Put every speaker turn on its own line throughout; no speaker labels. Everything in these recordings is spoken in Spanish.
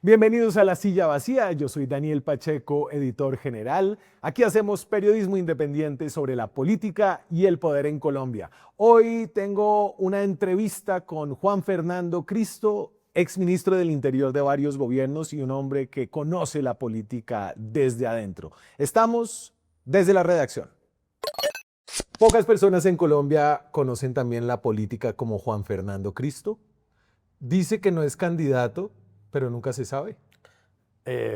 Bienvenidos a La Silla Vacía, yo soy Daniel Pacheco, editor general. Aquí hacemos periodismo independiente sobre la política y el poder en Colombia. Hoy tengo una entrevista con Juan Fernando Cristo, exministro del Interior de varios gobiernos y un hombre que conoce la política desde adentro. Estamos desde la redacción. Pocas personas en Colombia conocen también la política como Juan Fernando Cristo. Dice que no es candidato, pero nunca se sabe.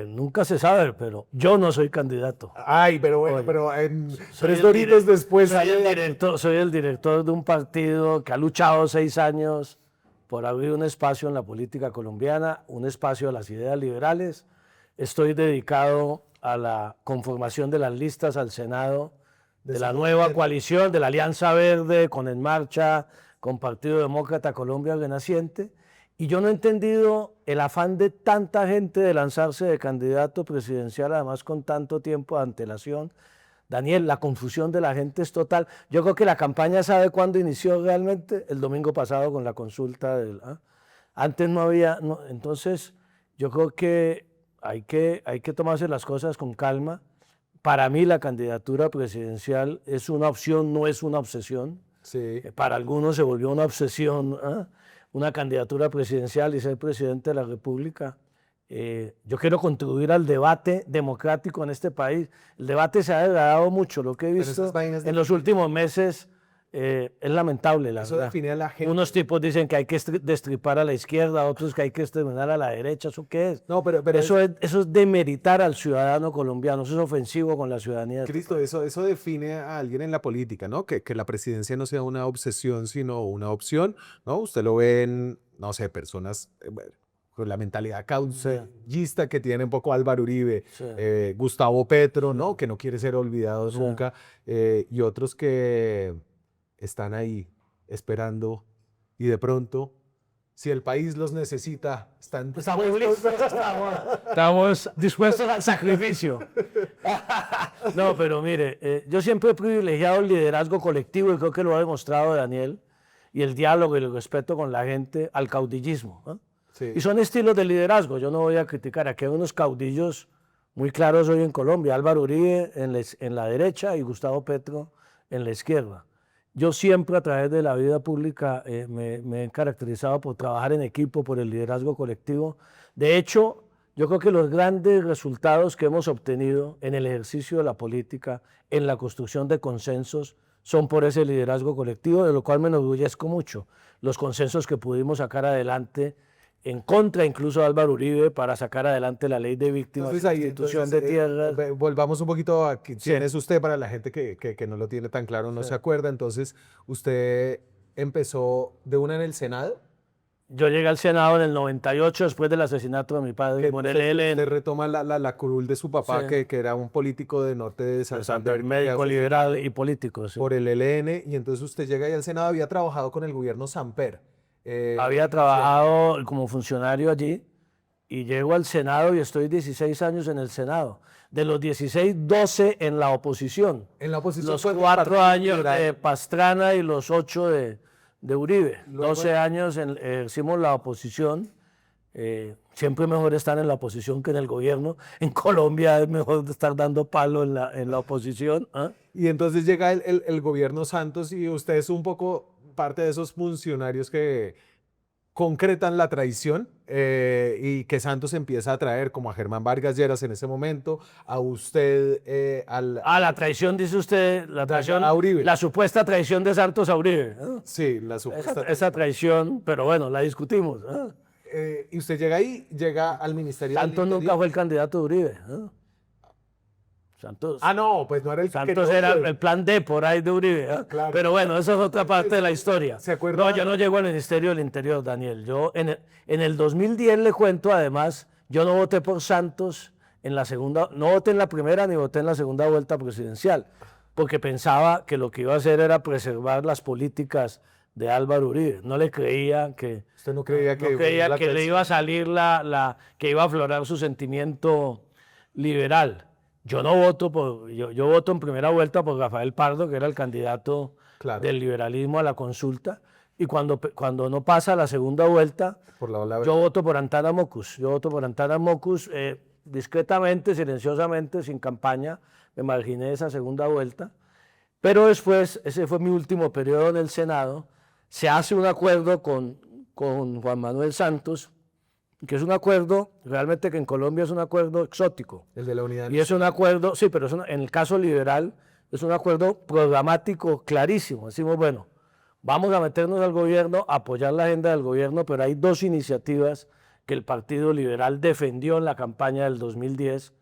Nunca se sabe, pero yo no soy candidato.
Ay, pero bueno,
Oye,
pero en
soy
tres
el
doritos después
soy el director de un partido que ha luchado 6 años por abrir un espacio en la política colombiana, un espacio a las ideas liberales. Estoy dedicado a la conformación de las listas al Senado de la nueva coalición, de la Alianza Verde, con En Marcha, con Partido Demócrata Colombia Renaciente. Y yo no he entendido el afán de tanta gente de lanzarse de candidato presidencial, además con tanto tiempo de antelación. Daniel, la confusión de la gente es total. Yo creo que la campaña sabe cuándo inició realmente, el domingo pasado con la consulta Antes no había, entonces yo creo que hay que tomarse las cosas con calma. Para mí la candidatura presidencial es una opción, no es una obsesión.
Sí.
Para algunos se volvió una obsesión, una candidatura presidencial y ser presidente de la República. Yo quiero contribuir al debate democrático en este país. El debate se ha degradado mucho, lo que he visto en los últimos meses es lamentable, la
Eso
verdad.
define a la gente.
Unos tipos dicen que hay que destripar a la izquierda, otros que hay que exterminar a la derecha. ¿Eso qué es?
No, pero
eso es demeritar al ciudadano colombiano, eso es ofensivo con la ciudadanía.
Cristo, eso define a alguien en la política, ¿no? Que la presidencia no sea una obsesión, sino una opción, ¿no? Usted lo ve en, no sé, personas bueno, con la mentalidad caudillista que tiene un poco Álvaro Uribe, Gustavo Petro, ¿no? Que no quiere ser olvidado nunca, y otros que están ahí esperando y de pronto, si el país los necesita,
estamos dispuestos al sacrificio. No, pero mire, yo siempre he privilegiado el liderazgo colectivo y creo que lo ha demostrado Daniel, y el diálogo y el respeto con la gente al caudillismo, ¿no?
Sí.
Y son estilos de liderazgo, yo no voy a criticar. Aquí hay unos caudillos muy claros hoy en Colombia, Álvaro Uribe en la derecha y Gustavo Petro en la izquierda. Yo siempre a través de la vida pública me he caracterizado por trabajar en equipo, por el liderazgo colectivo. De hecho, yo creo que los grandes resultados que hemos obtenido en el ejercicio de la política, en la construcción de consensos, son por ese liderazgo colectivo, de lo cual me enorgullezco mucho. Los consensos que pudimos sacar adelante en contra incluso de Álvaro Uribe para sacar adelante la ley de víctimas, institución de tierras.
Volvamos un poquito a quién es usted para la gente que no lo tiene tan claro, no se acuerda. Entonces, usted empezó de una en el Senado.
Yo llegué al Senado en el 98 después del asesinato de mi padre por el ELN.
Usted retoma la curul de su papá, que era un político de norte de Santander.
Médico liberal y político.
Por el ELN, y entonces usted llega ahí al Senado, había trabajado con el gobierno Samper.
Había trabajado como funcionario allí y llego al Senado y estoy 16 años en el Senado. De los 16, 12 en la oposición.
En la oposición.
Los 4 años de Pastrana y los 8 de Uribe. Luego, 12 años ejercimos la oposición. Siempre mejor estar en la oposición que en el gobierno. En Colombia es mejor estar dando palo en la oposición.
Y entonces llega el gobierno Santos y usted es un poco parte de esos funcionarios que concretan la traición y que Santos empieza a traer, como a Germán Vargas Lleras en ese momento, a usted
la traición, dice usted, la traición,
a Uribe.
La supuesta traición de Santos a Uribe.
Sí, la supuesta.
Esa traición, pero bueno, la discutimos.
Y usted llega ahí, llega al Ministerio
Santos
del Interior.
Nunca fue el candidato de Uribe. Santos.
No, pues no era el
Santos era el plan D por ahí de Uribe. Claro. Pero bueno, esa es otra parte de la historia.
¿Se acuerda?
No, yo no llego al Ministerio del Interior, Daniel. Yo en el 2010 le cuento, además, yo no voté por Santos en la segunda, no voté en la primera ni voté en la segunda vuelta presidencial, porque pensaba que lo que iba a hacer era preservar las políticas de Álvaro Uribe. No le creía que...
¿Usted no creía que...
No creía que le iba a salir que iba a aflorar su sentimiento liberal. Yo no voto yo voto en primera vuelta por Rafael Pardo, que era el candidato del liberalismo a la consulta, y cuando no pasa la segunda vuelta,
Por la ola
yo voto por Antara Mocus. Yo voto por Antara Mocus discretamente, silenciosamente, sin campaña. Me marginé esa segunda vuelta. Pero después, ese fue mi último periodo en el Senado, se hace un acuerdo con Juan Manuel Santos, que es un acuerdo, realmente que en Colombia es un acuerdo exótico.
el de la unidad.
Y es un acuerdo, sí, pero en el caso liberal es un acuerdo programático clarísimo. Decimos, bueno, vamos a meternos al gobierno, a apoyar la agenda del gobierno, pero hay dos iniciativas que el Partido Liberal defendió en la campaña del 2010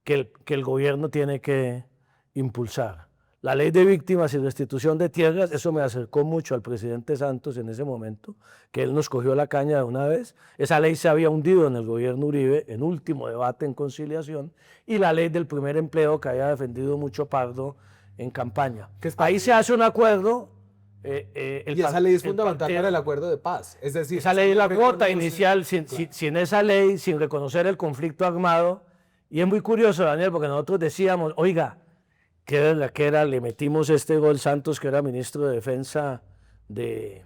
que el gobierno tiene que impulsar. La ley de víctimas y restitución de tierras, eso me acercó mucho al presidente Santos en ese momento, que él nos cogió la caña de una vez. Esa ley se había hundido en el gobierno Uribe, en último debate en conciliación, y la ley del primer empleo que había defendido mucho Pardo en campaña. Ahí se hace un acuerdo.
Y esa ley es fundamental para el acuerdo de paz. Es decir,
esa ley es la cuota inicial, sin esa ley, sin reconocer el conflicto armado. Y es muy curioso, Daniel, porque nosotros decíamos, oiga, qué verdad que era, le metimos este gol Santos, que era ministro de Defensa de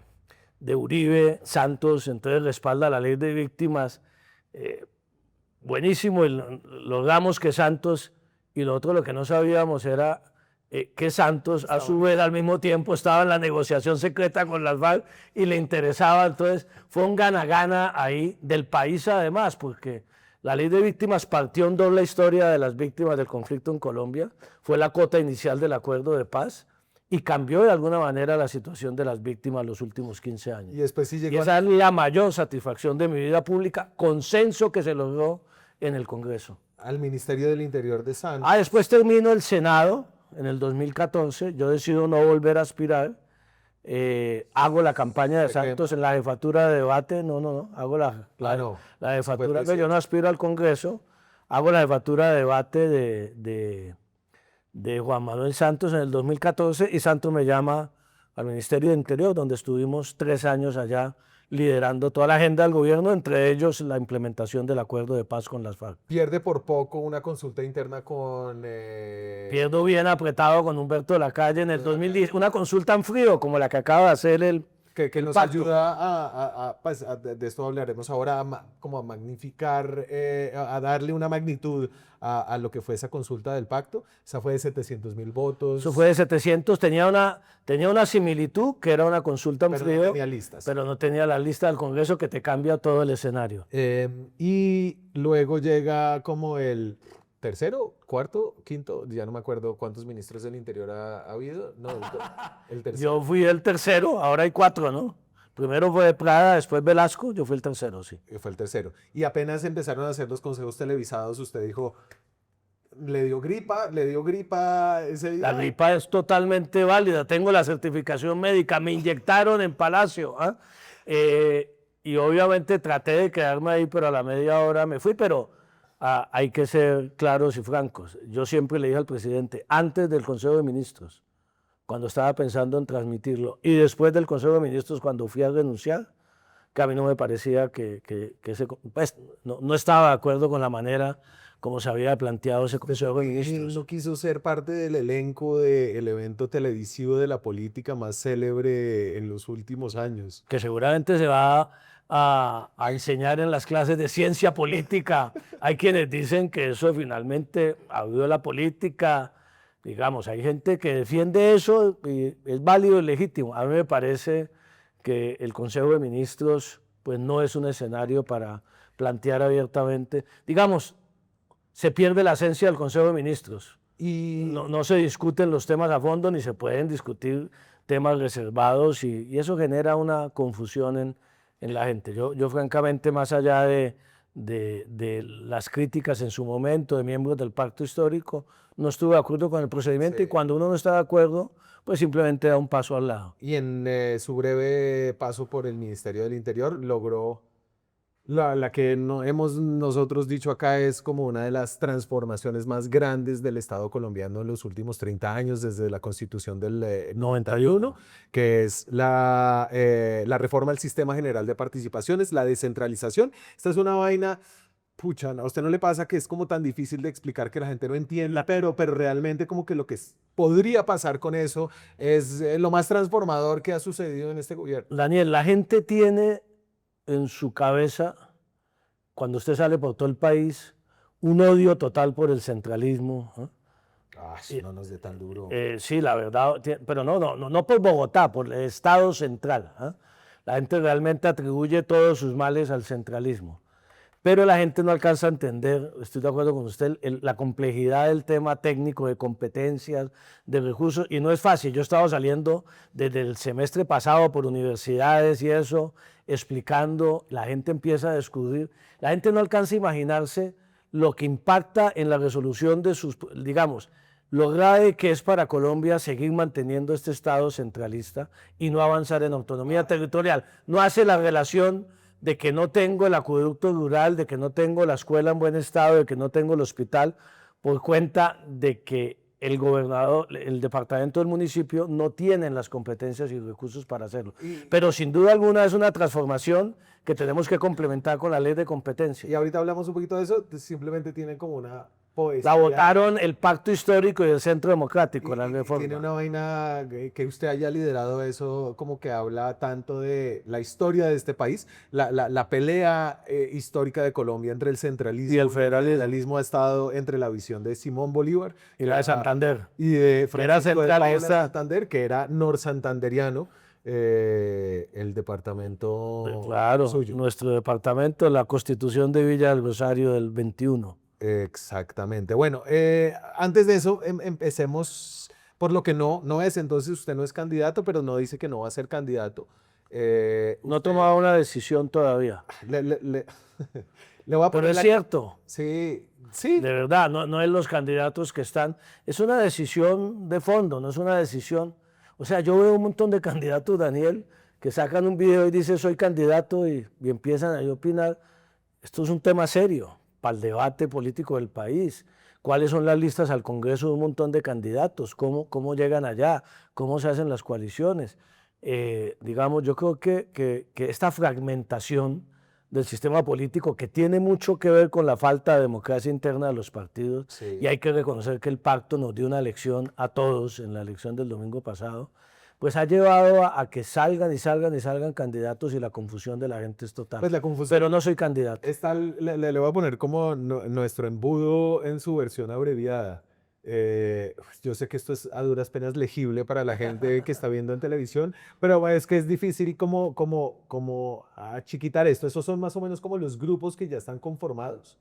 Uribe, Santos, entonces respalda la ley de víctimas. Buenísimo, logramos que Santos, y lo otro lo que no sabíamos era que Santos a su vez al mismo tiempo estaba en la negociación secreta con las FARC y le interesaba, entonces fue un gana-gana ahí del país además, porque la ley de víctimas partió en doble historia de las víctimas del conflicto en Colombia, fue la cuota inicial del acuerdo de paz y cambió de alguna manera la situación de las víctimas los últimos 15 años.
Y después sí llegó.
Y esa es la mayor satisfacción de mi vida pública, consenso que se logró en el Congreso.
Al Ministerio del Interior de Santos.
Después termino el Senado en el 2014, yo decido no volver a aspirar. Hago la campaña de Santos en la jefatura de debate, hago la jefatura, yo no aspiro al Congreso, hago la jefatura de debate de Juan Manuel Santos en el 2014 y Santos me llama al Ministerio de Interior, donde estuvimos 3 años allá liderando toda la agenda del gobierno, entre ellos la implementación del acuerdo de paz con las FARC.
Pierde por poco una consulta interna con...
Pierdo bien apretado con Humberto de la Calle en el 2010, una consulta en frío como la que acaba de hacer el
que nos
pacto.
Ayuda de esto hablaremos ahora, como a magnificar, a darle una magnitud a lo que fue esa consulta del pacto. Esa fue de 700.000 votos.
Eso fue de 700, tenía una similitud, que era una consulta en frío,
no tenía listas.
Pero no tenía la lista del Congreso que te cambia todo el escenario.
Y luego llega como el tercero, cuarto, quinto, ya no me acuerdo cuántos ministros del Interior ha habido. No, el tercero.
Yo fui el tercero, ahora hay 4, ¿no? Primero fue Prada, después Velasco, yo fui el tercero, sí.
Fue el tercero. Y apenas empezaron a hacer los consejos televisados, usted dijo, le dio gripa ese día.
La gripa es totalmente válida, tengo la certificación médica, me inyectaron en Palacio. Y obviamente traté de quedarme ahí, pero a la media hora me fui, pero hay que ser claros y francos. Yo siempre le dije al presidente, antes del Consejo de Ministros, cuando estaba pensando en transmitirlo, y después del Consejo de Ministros, cuando fui a renunciar, que a mí no me parecía pues, no estaba de acuerdo con la manera como se había planteado ese Consejo de Ministros.
Él no quiso ser parte del elenco del evento televisivo de la política más célebre en los últimos años.
Que seguramente se va a enseñar en las clases de ciencia política. Hay quienes dicen que eso finalmente abrió la política. Digamos, hay gente que defiende eso y es válido y legítimo. A mí me parece que el Consejo de Ministros pues, no es un escenario para plantear abiertamente. Digamos, se pierde la esencia del Consejo de Ministros. Y no se discuten los temas a fondo ni se pueden discutir temas reservados y eso genera una confusión en la gente. Yo francamente, más allá de las críticas en su momento de miembros del pacto histórico, no estuve de acuerdo con el procedimiento y cuando uno no está de acuerdo, pues simplemente da un paso al lado.
Y en su breve paso por el Ministerio del Interior logró la que hemos nosotros dicho acá es como una de las transformaciones más grandes del Estado colombiano en los últimos 30 años, desde la Constitución del 91, que es la reforma al Sistema General de Participaciones, la descentralización. Esta es una vaina pucha, ¿a usted no le pasa que es como tan difícil de explicar que la gente no entienda, pero realmente como que lo que podría pasar con eso es lo más transformador que ha sucedido en este gobierno?
Daniel, la gente tiene en su cabeza, cuando usted sale por todo el país, un odio total por el centralismo, ¿eh?
Ah,
Y-
no nos dé tan duro.
Sí, la verdad, pero no por Bogotá, por el Estado central, ¿eh? La gente realmente atribuye todos sus males al centralismo. Pero la gente no alcanza a entender, estoy de acuerdo con usted, la complejidad del tema técnico, de competencias, de recursos, y no es fácil. Yo estaba saliendo desde el semestre pasado por universidades y eso, explicando, la gente empieza a descubrir, la gente no alcanza a imaginarse lo que impacta en la resolución de sus, digamos, lo grave que es para Colombia seguir manteniendo este Estado centralista y no avanzar en autonomía territorial. No hace la relación de que no tengo el acueducto rural, de que no tengo la escuela en buen estado, de que no tengo el hospital, por cuenta de que el gobernador, el departamento del municipio no tienen las competencias y recursos para hacerlo. Pero sin duda alguna es una transformación que tenemos que complementar con la ley de competencia.
Y ahorita hablamos un poquito de eso, simplemente tienen como una poesía.
La votaron el Pacto Histórico y el Centro Democrático, la
Y
reforma.
tiene una vaina que usted haya liderado eso, como que habla tanto de la historia de este país, la pelea histórica de Colombia entre el centralismo
Y el federalismo.
El federalismo ha estado entre la visión de Simón Bolívar
Y la de Santander.
y de
Era
Francisco de Paula
centralista.
Santander, que era norsantanderiano, el departamento
Claro,
suyo.
nuestro departamento, la Constitución de Villa del Rosario del 21.
Exactamente. Bueno, antes de eso, empecemos por lo que no es. Entonces, usted no es candidato, pero no dice que no va a ser candidato.
No he tomado una decisión todavía.
Le, le- le- le voy a
Pero
poner
es
la-
cierto,
Sí, sí.
de verdad, no es los candidatos que están. Es una decisión de fondo, no es una decisión. O sea, yo veo un montón de candidatos, Daniel, que sacan un video y dicen soy candidato y empiezan a opinar. Esto es un tema serio para el debate político del país. ¿Cuáles son las listas al Congreso de un montón de candidatos? ¿Cómo llegan allá? ¿Cómo se hacen las coaliciones? Digamos, yo creo que esta fragmentación del sistema político, que tiene mucho que ver con la falta de democracia interna de los partidos,
Sí.
y hay que reconocer que el pacto nos dio una lección a todos en la elección del domingo pasado, pues ha llevado a que salgan y salgan y salgan candidatos y la confusión de la gente es total.
Pues la confusión.
Pero no soy candidato.
Le voy a poner como nuestro embudo en su versión abreviada. Yo sé que esto es a duras penas legible para la gente que está viendo en televisión, pero es que es difícil como chiquitar esto. Esos son más o menos como los grupos que ya están conformados.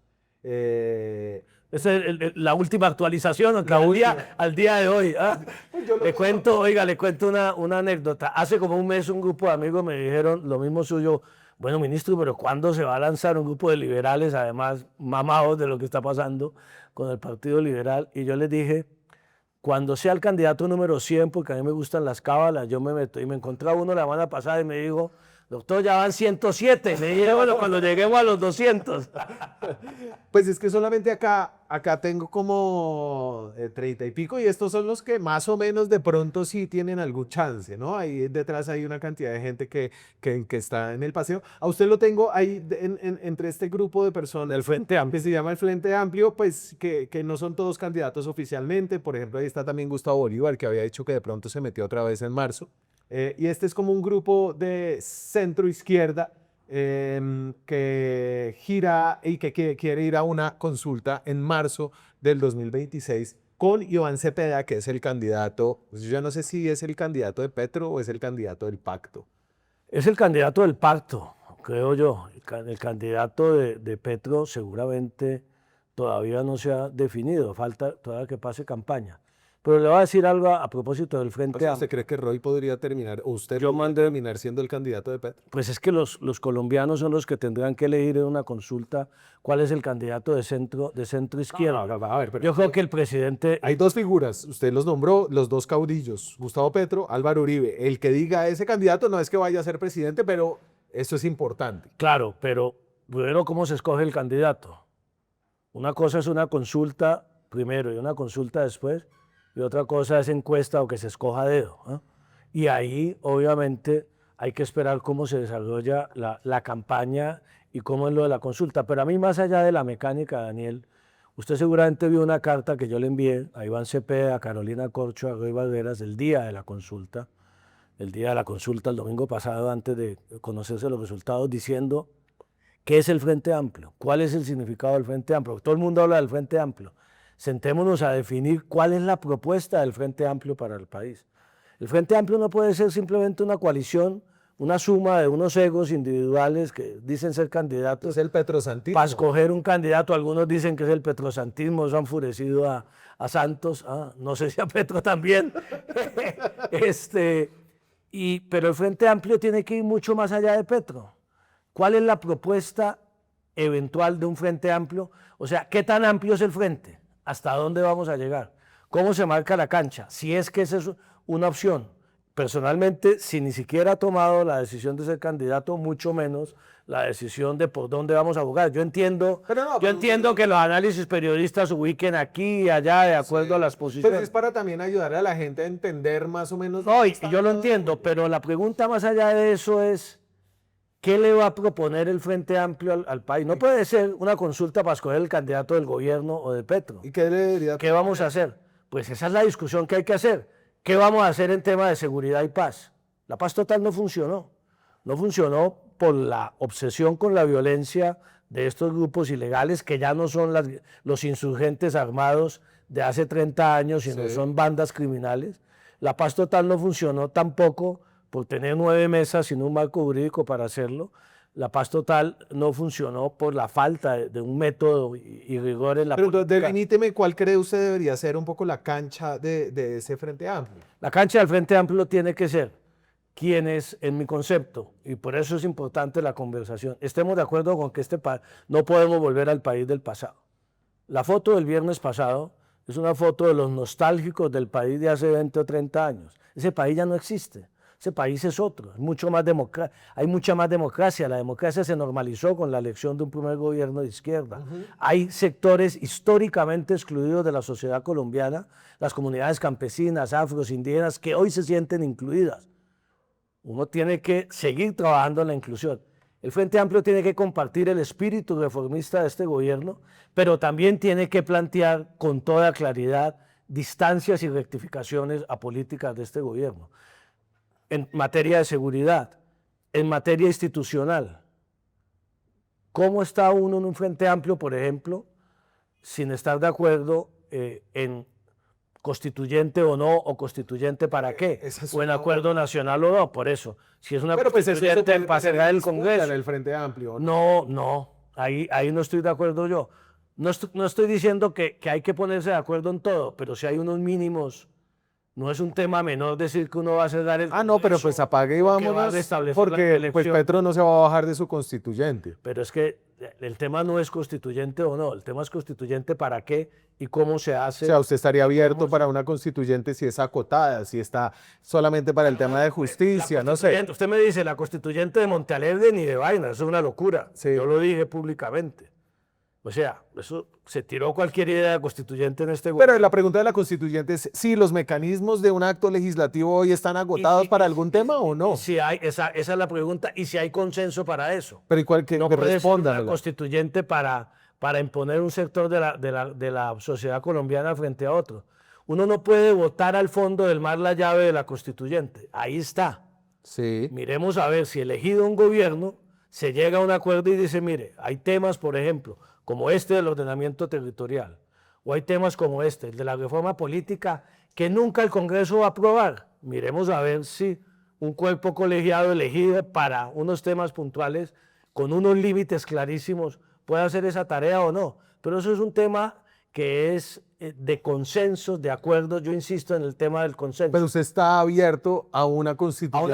Esa es la última actualización, aunque
La
al día de hoy. ¿Ah?
Yo lo-
Le cuento, oiga, le cuento una anécdota. Hace como un mes un grupo de amigos me dijeron lo mismo suyo. Bueno, ministro, pero ¿cuándo se va a lanzar un grupo de liberales, además mamados de lo que está pasando con el Partido Liberal? Y yo les dije, cuando sea el candidato número 100, porque a mí me gustan las cábalas, yo me meto. Y me encontré uno la semana pasada y me dijo, doctor, ya van 107. Le dije, bueno, cuando lleguemos a los 200.
Pues es que solamente acá tengo como 30 y pico y estos son los que más o menos de pronto sí tienen algún chance, ¿no? Ahí detrás hay una cantidad de gente que está en el paseo. A usted lo tengo ahí entre este grupo de personas.
Del Frente Amplio.
Que se llama el Frente Amplio, pues que no son todos candidatos oficialmente. Por ejemplo, ahí está también Gustavo Bolívar, que había dicho que de pronto se metió otra vez en marzo. Y este es como un grupo de centro izquierda que gira y que quiere ir a una consulta en marzo del 2026 con Iván Cepeda, que es el candidato, pues yo ya no sé si es el candidato de Petro o es el candidato del pacto.
Es el candidato del pacto, creo yo. El candidato de Petro seguramente todavía no se ha definido, falta todavía que pase campaña. Pero le voy a decir algo a propósito del
O
Frente
sea,
Amplio.
¿usted cree que Roy podría terminar, o usted
Yo
podría
mandé-
terminar siendo el candidato de Petro?
Pues es que los colombianos son los que tendrán que elegir en una consulta cuál es el candidato de centro izquierda.
No, a ver, pero
Yo creo que el presidente,
hay dos figuras, usted los nombró, los dos caudillos, Gustavo Petro, Álvaro Uribe. El que diga ese candidato no es que vaya a ser presidente, pero eso es importante.
claro, pero primero, ¿cómo se escoge el candidato? Una cosa es una consulta primero y una consulta después, y otra cosa es encuesta o que se escoja a dedo, ¿eh? Y ahí, obviamente, hay que esperar cómo se desarrolla la campaña y cómo es lo de la consulta. Pero a mí, más allá de la mecánica, Daniel, usted seguramente vio una carta que yo le envié a Iván Cepeda, a Carolina Corcho, a Roy Valderas, el día de la consulta, el domingo pasado, antes de conocerse los resultados, diciendo qué es el Frente Amplio, cuál es el significado del Frente Amplio. Todo el mundo habla del Frente Amplio. Sentémonos a definir cuál es la propuesta del Frente Amplio para el país. El Frente Amplio no puede ser simplemente una coalición, una suma de unos egos individuales que dicen ser candidatos.
Es el petrosantismo.
Para escoger un candidato, algunos dicen que es el petrosantismo, eso ha enfurecido a Santos, no sé si a Petro también. Pero el Frente Amplio tiene que ir mucho más allá de Petro. ¿Cuál es la propuesta eventual de un Frente Amplio? O sea, ¿qué tan amplio es el frente? ¿Hasta dónde vamos a llegar? ¿Cómo se marca la cancha? Si es que esa es una opción. Personalmente, si ni siquiera ha tomado la decisión de ser candidato, mucho menos la decisión de por dónde vamos a jugar. Yo entiendo que los análisis periodistas se ubiquen aquí y allá de acuerdo a las posiciones.
Pero es para también ayudar a la gente a entender más o menos.
No, y yo lo entiendo, pero la pregunta más allá de eso es, ¿qué le va a proponer el Frente Amplio al país? No puede ser una consulta para escoger el candidato del gobierno o de Petro.
¿Y qué le debería?
¿Qué vamos a hacer? Pues esa es la discusión que hay que hacer. ¿Qué vamos a hacer en tema de seguridad y paz? La paz total no funcionó. No funcionó por la obsesión con la violencia de estos grupos ilegales que ya no son los insurgentes armados de hace 30 años, sino son bandas criminales. La paz total no funcionó tampoco por tener 9 mesas sin un marco jurídico para hacerlo. La paz total no funcionó por la falta de un método y rigor en la política.
Pero definísteme cuál cree usted debería ser un poco la cancha de ese Frente Amplio.
La cancha del Frente Amplio tiene que ser quienes, en mi concepto, y por eso es importante la conversación, estemos de acuerdo con que no podemos volver al país del pasado. La foto del viernes pasado es una foto de los nostálgicos del país de hace 20 o 30 años. Ese país ya no existe. Ese país es otro, hay mucha más democracia, la democracia se normalizó con la elección de un primer gobierno de izquierda. Hay sectores históricamente excluidos de la sociedad colombiana, las comunidades campesinas, afros, indígenas, que hoy se sienten incluidas. Uno tiene que seguir trabajando en la inclusión. El Frente Amplio tiene que compartir el espíritu reformista de este gobierno, pero también tiene que plantear con toda claridad distancias y rectificaciones a políticas de este gobierno. En materia de seguridad, en materia institucional. ¿Cómo está uno en un Frente Amplio, por ejemplo, sin estar de acuerdo en constituyente o no, o constituyente para qué, o en acuerdo nacional o no? Por eso, si es una constituyente para cerrar el Congreso.
En el Frente Amplio.
No, ahí no estoy de acuerdo yo. No estoy diciendo que hay que ponerse de acuerdo en todo, pero si hay unos mínimos. No es un tema menor decir que uno va a cerrar el Congreso.
No, pero pues apague y vámonos, porque pues Petro no se va a bajar de su constituyente.
Pero es que el tema no es constituyente o no, el tema es constituyente para qué y cómo se hace.
O sea, usted estaría abierto para una constituyente si es acotada, si está solamente para el tema de justicia, no sé.
Usted me dice, la constituyente de Montealegre ni de vaina, eso es una locura.
Sí.
Yo lo dije públicamente. O sea, eso se tiró cualquier idea constituyente en este gobierno.
Pero la pregunta de la constituyente es si los mecanismos de un acto legislativo hoy están agotados para algún tema o no.
Si hay, esa es la pregunta, y si hay consenso para eso.
Pero igual que
no puede ser una
la
constituyente para imponer un sector de la sociedad colombiana frente a otro. Uno no puede votar al fondo del mar la llave de la constituyente. Ahí está.
Sí.
Miremos a ver si elegido un gobierno se llega a un acuerdo y dice, mire, hay temas, por ejemplo, como este del ordenamiento territorial, o hay temas como este, el de la reforma política, que nunca el Congreso va a aprobar. Miremos a ver si un cuerpo colegiado elegido para unos temas puntuales, con unos límites clarísimos, puede hacer esa tarea o no. Pero eso es un tema que es de consensos, de acuerdos. Yo insisto en el tema del consenso.
Pero usted está abierto a una constituyente.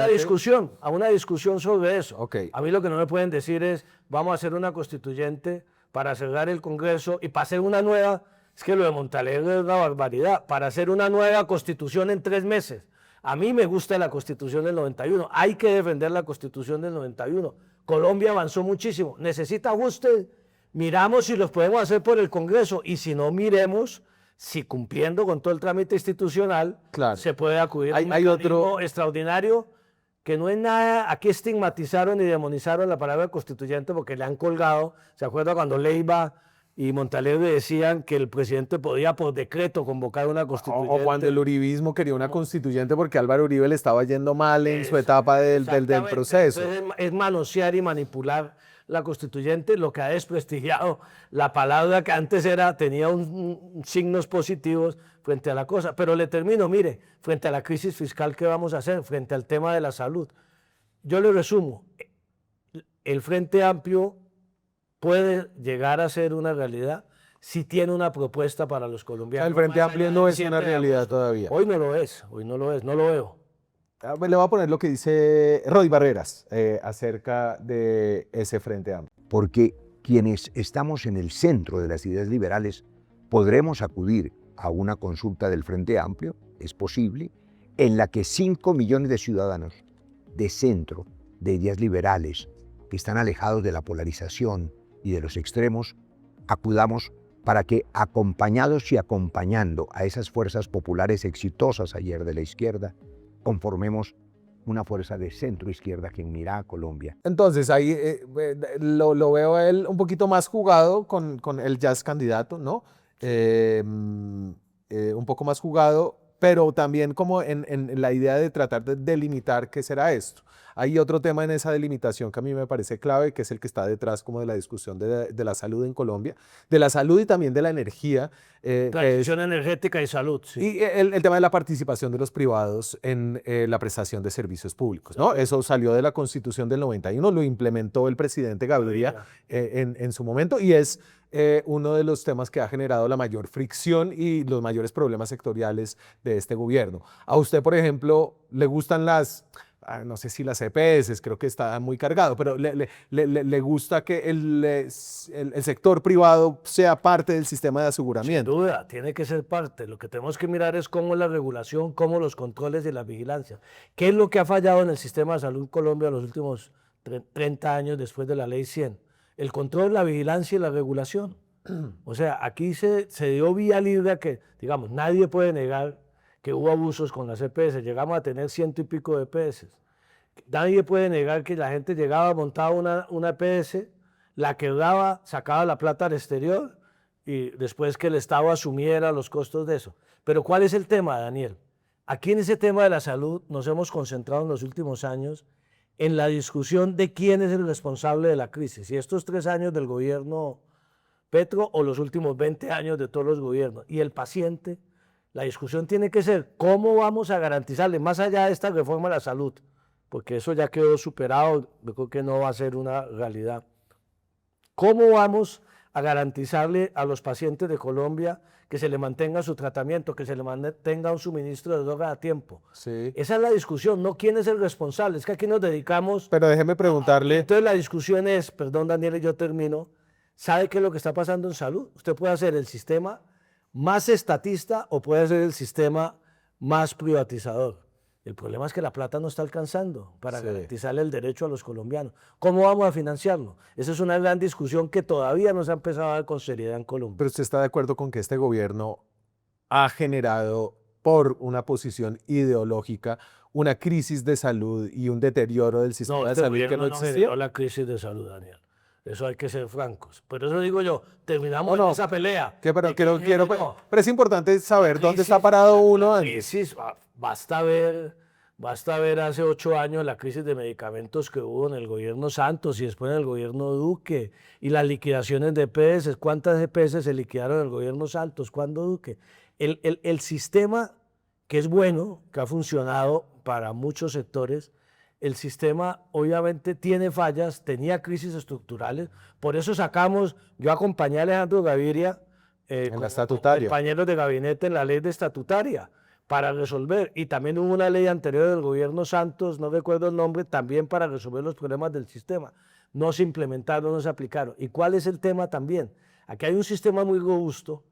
A una discusión sobre eso.
Okay.
A mí lo que no me pueden decir es, vamos a hacer una constituyente para cerrar el Congreso y para hacer una nueva, es que lo de Montalegre es una barbaridad, para hacer una nueva constitución en 3 meses. A mí me gusta la constitución del 91, hay que defender la constitución del 91. Colombia avanzó muchísimo, necesita ajustes, miramos si los podemos hacer por el Congreso y si no, miremos si cumpliendo con todo el trámite institucional se puede acudir a un mecanismo extraordinario que no es nada, aquí estigmatizaron y demonizaron la palabra constituyente porque le han colgado, ¿se acuerda cuando Leiva y Montalegre decían que el presidente podía por decreto convocar una constituyente?
O cuando el uribismo quería una constituyente porque Álvaro Uribe le estaba yendo mal en su etapa del proceso.
Entonces es manosear y manipular la constituyente, lo que ha desprestigiado la palabra que antes tenía signos positivos frente a la cosa. Pero le termino, mire, frente a la crisis fiscal que vamos a hacer, frente al tema de la salud. Yo le resumo, el Frente Amplio puede llegar a ser una realidad si tiene una propuesta para los colombianos.
El Frente Amplio no es una realidad todavía.
Hoy no lo es, no lo veo.
Le voy a poner lo que dice Roy Barreras acerca de ese Frente Amplio.
Porque quienes estamos en el centro de las ideas liberales podremos acudir a una consulta del Frente Amplio, es posible, en la que 5 millones de ciudadanos de centro, de ideas liberales, que están alejados de la polarización y de los extremos, acudamos para que, acompañados y acompañando a esas fuerzas populares exitosas ayer de la izquierda, conformemos una fuerza de centro-izquierda que unirá a Colombia.
Entonces ahí lo veo a él un poquito más jugado con el ya es candidato, ¿no? Un poco más jugado, pero también como en la idea de tratar de delimitar qué será esto. Hay otro tema en esa delimitación que a mí me parece clave, que es el que está detrás como de la discusión de la salud en Colombia, de la salud y también de la energía.
Transición energética y salud, sí.
Y el tema de la participación de los privados en la prestación de servicios públicos, ¿no? Eso salió de la Constitución del 91, lo implementó el presidente Gaviria en su momento y es uno de los temas que ha generado la mayor fricción y los mayores problemas sectoriales de este gobierno. A usted, por ejemplo, ¿le gustan no sé si las EPS, creo que está muy cargado, pero le gusta que el sector privado sea parte del sistema de aseguramiento?
Sin duda, tiene que ser parte. Lo que tenemos que mirar es cómo la regulación, cómo los controles y la vigilancia. ¿Qué es lo que ha fallado en el sistema de salud en Colombia los últimos 30 años después de la Ley 100? El control, la vigilancia y la regulación. O sea, aquí se dio vía libre a que, digamos, nadie puede negar que hubo abusos con las EPS. Llegamos a tener 100 y pico de EPS. Nadie puede negar que la gente llegaba, montaba una EPS, la quebraba, sacaba la plata al exterior y después que el Estado asumiera los costos de eso. Pero ¿cuál es el tema, Daniel? Aquí en ese tema de la salud nos hemos concentrado en los últimos años en la discusión de quién es el responsable de la crisis. Y estos 3 años del gobierno Petro o los últimos 20 años de todos los gobiernos. Y el paciente, la discusión tiene que ser cómo vamos a garantizarle, más allá de esta reforma de la salud, porque eso ya quedó superado, yo creo que no va a ser una realidad. ¿Cómo vamos a garantizarle a los pacientes de Colombia que se le mantenga su tratamiento, que se le mantenga un suministro de droga a tiempo?
Sí.
Esa es la discusión, no quién es el responsable, es que aquí nos dedicamos...
Pero déjeme preguntarle...
Entonces la discusión es, perdón Daniel, y yo termino, ¿sabe qué es lo que está pasando en salud? Usted puede hacer el sistema más estatista o puede hacer el sistema más privatizador. El problema es que la plata no está alcanzando para garantizarle el derecho a los colombianos. ¿Cómo vamos a financiarlo? Esa es una gran discusión que todavía no se ha empezado a dar con seriedad en Colombia.
Pero usted está de acuerdo con que este gobierno ha generado, por una posición ideológica, una crisis de salud y un deterioro del sistema de salud que no existía.
No la crisis de salud, Daniel. Eso hay que ser francos. Por eso digo yo, terminamos esa pelea.
Pero es importante saber dónde está parado uno.
La crisis, basta ver hace 8 años la crisis de medicamentos que hubo en el gobierno Santos y después en el gobierno Duque y las liquidaciones de EPS. ¿Cuántas EPS se liquidaron en el gobierno Santos? ¿Cuándo Duque? El sistema que es bueno, que ha funcionado para muchos sectores, el sistema obviamente tiene fallas, tenía crisis estructurales, por eso yo acompañé a Alejandro Gaviria
en la estatutaria,
compañeros de gabinete en la ley de estatutaria para resolver, y también hubo una ley anterior del gobierno Santos, no recuerdo el nombre, también para resolver los problemas del sistema. No se implementaron, no se aplicaron. ¿Y cuál es el tema también? Aquí hay un sistema muy robusto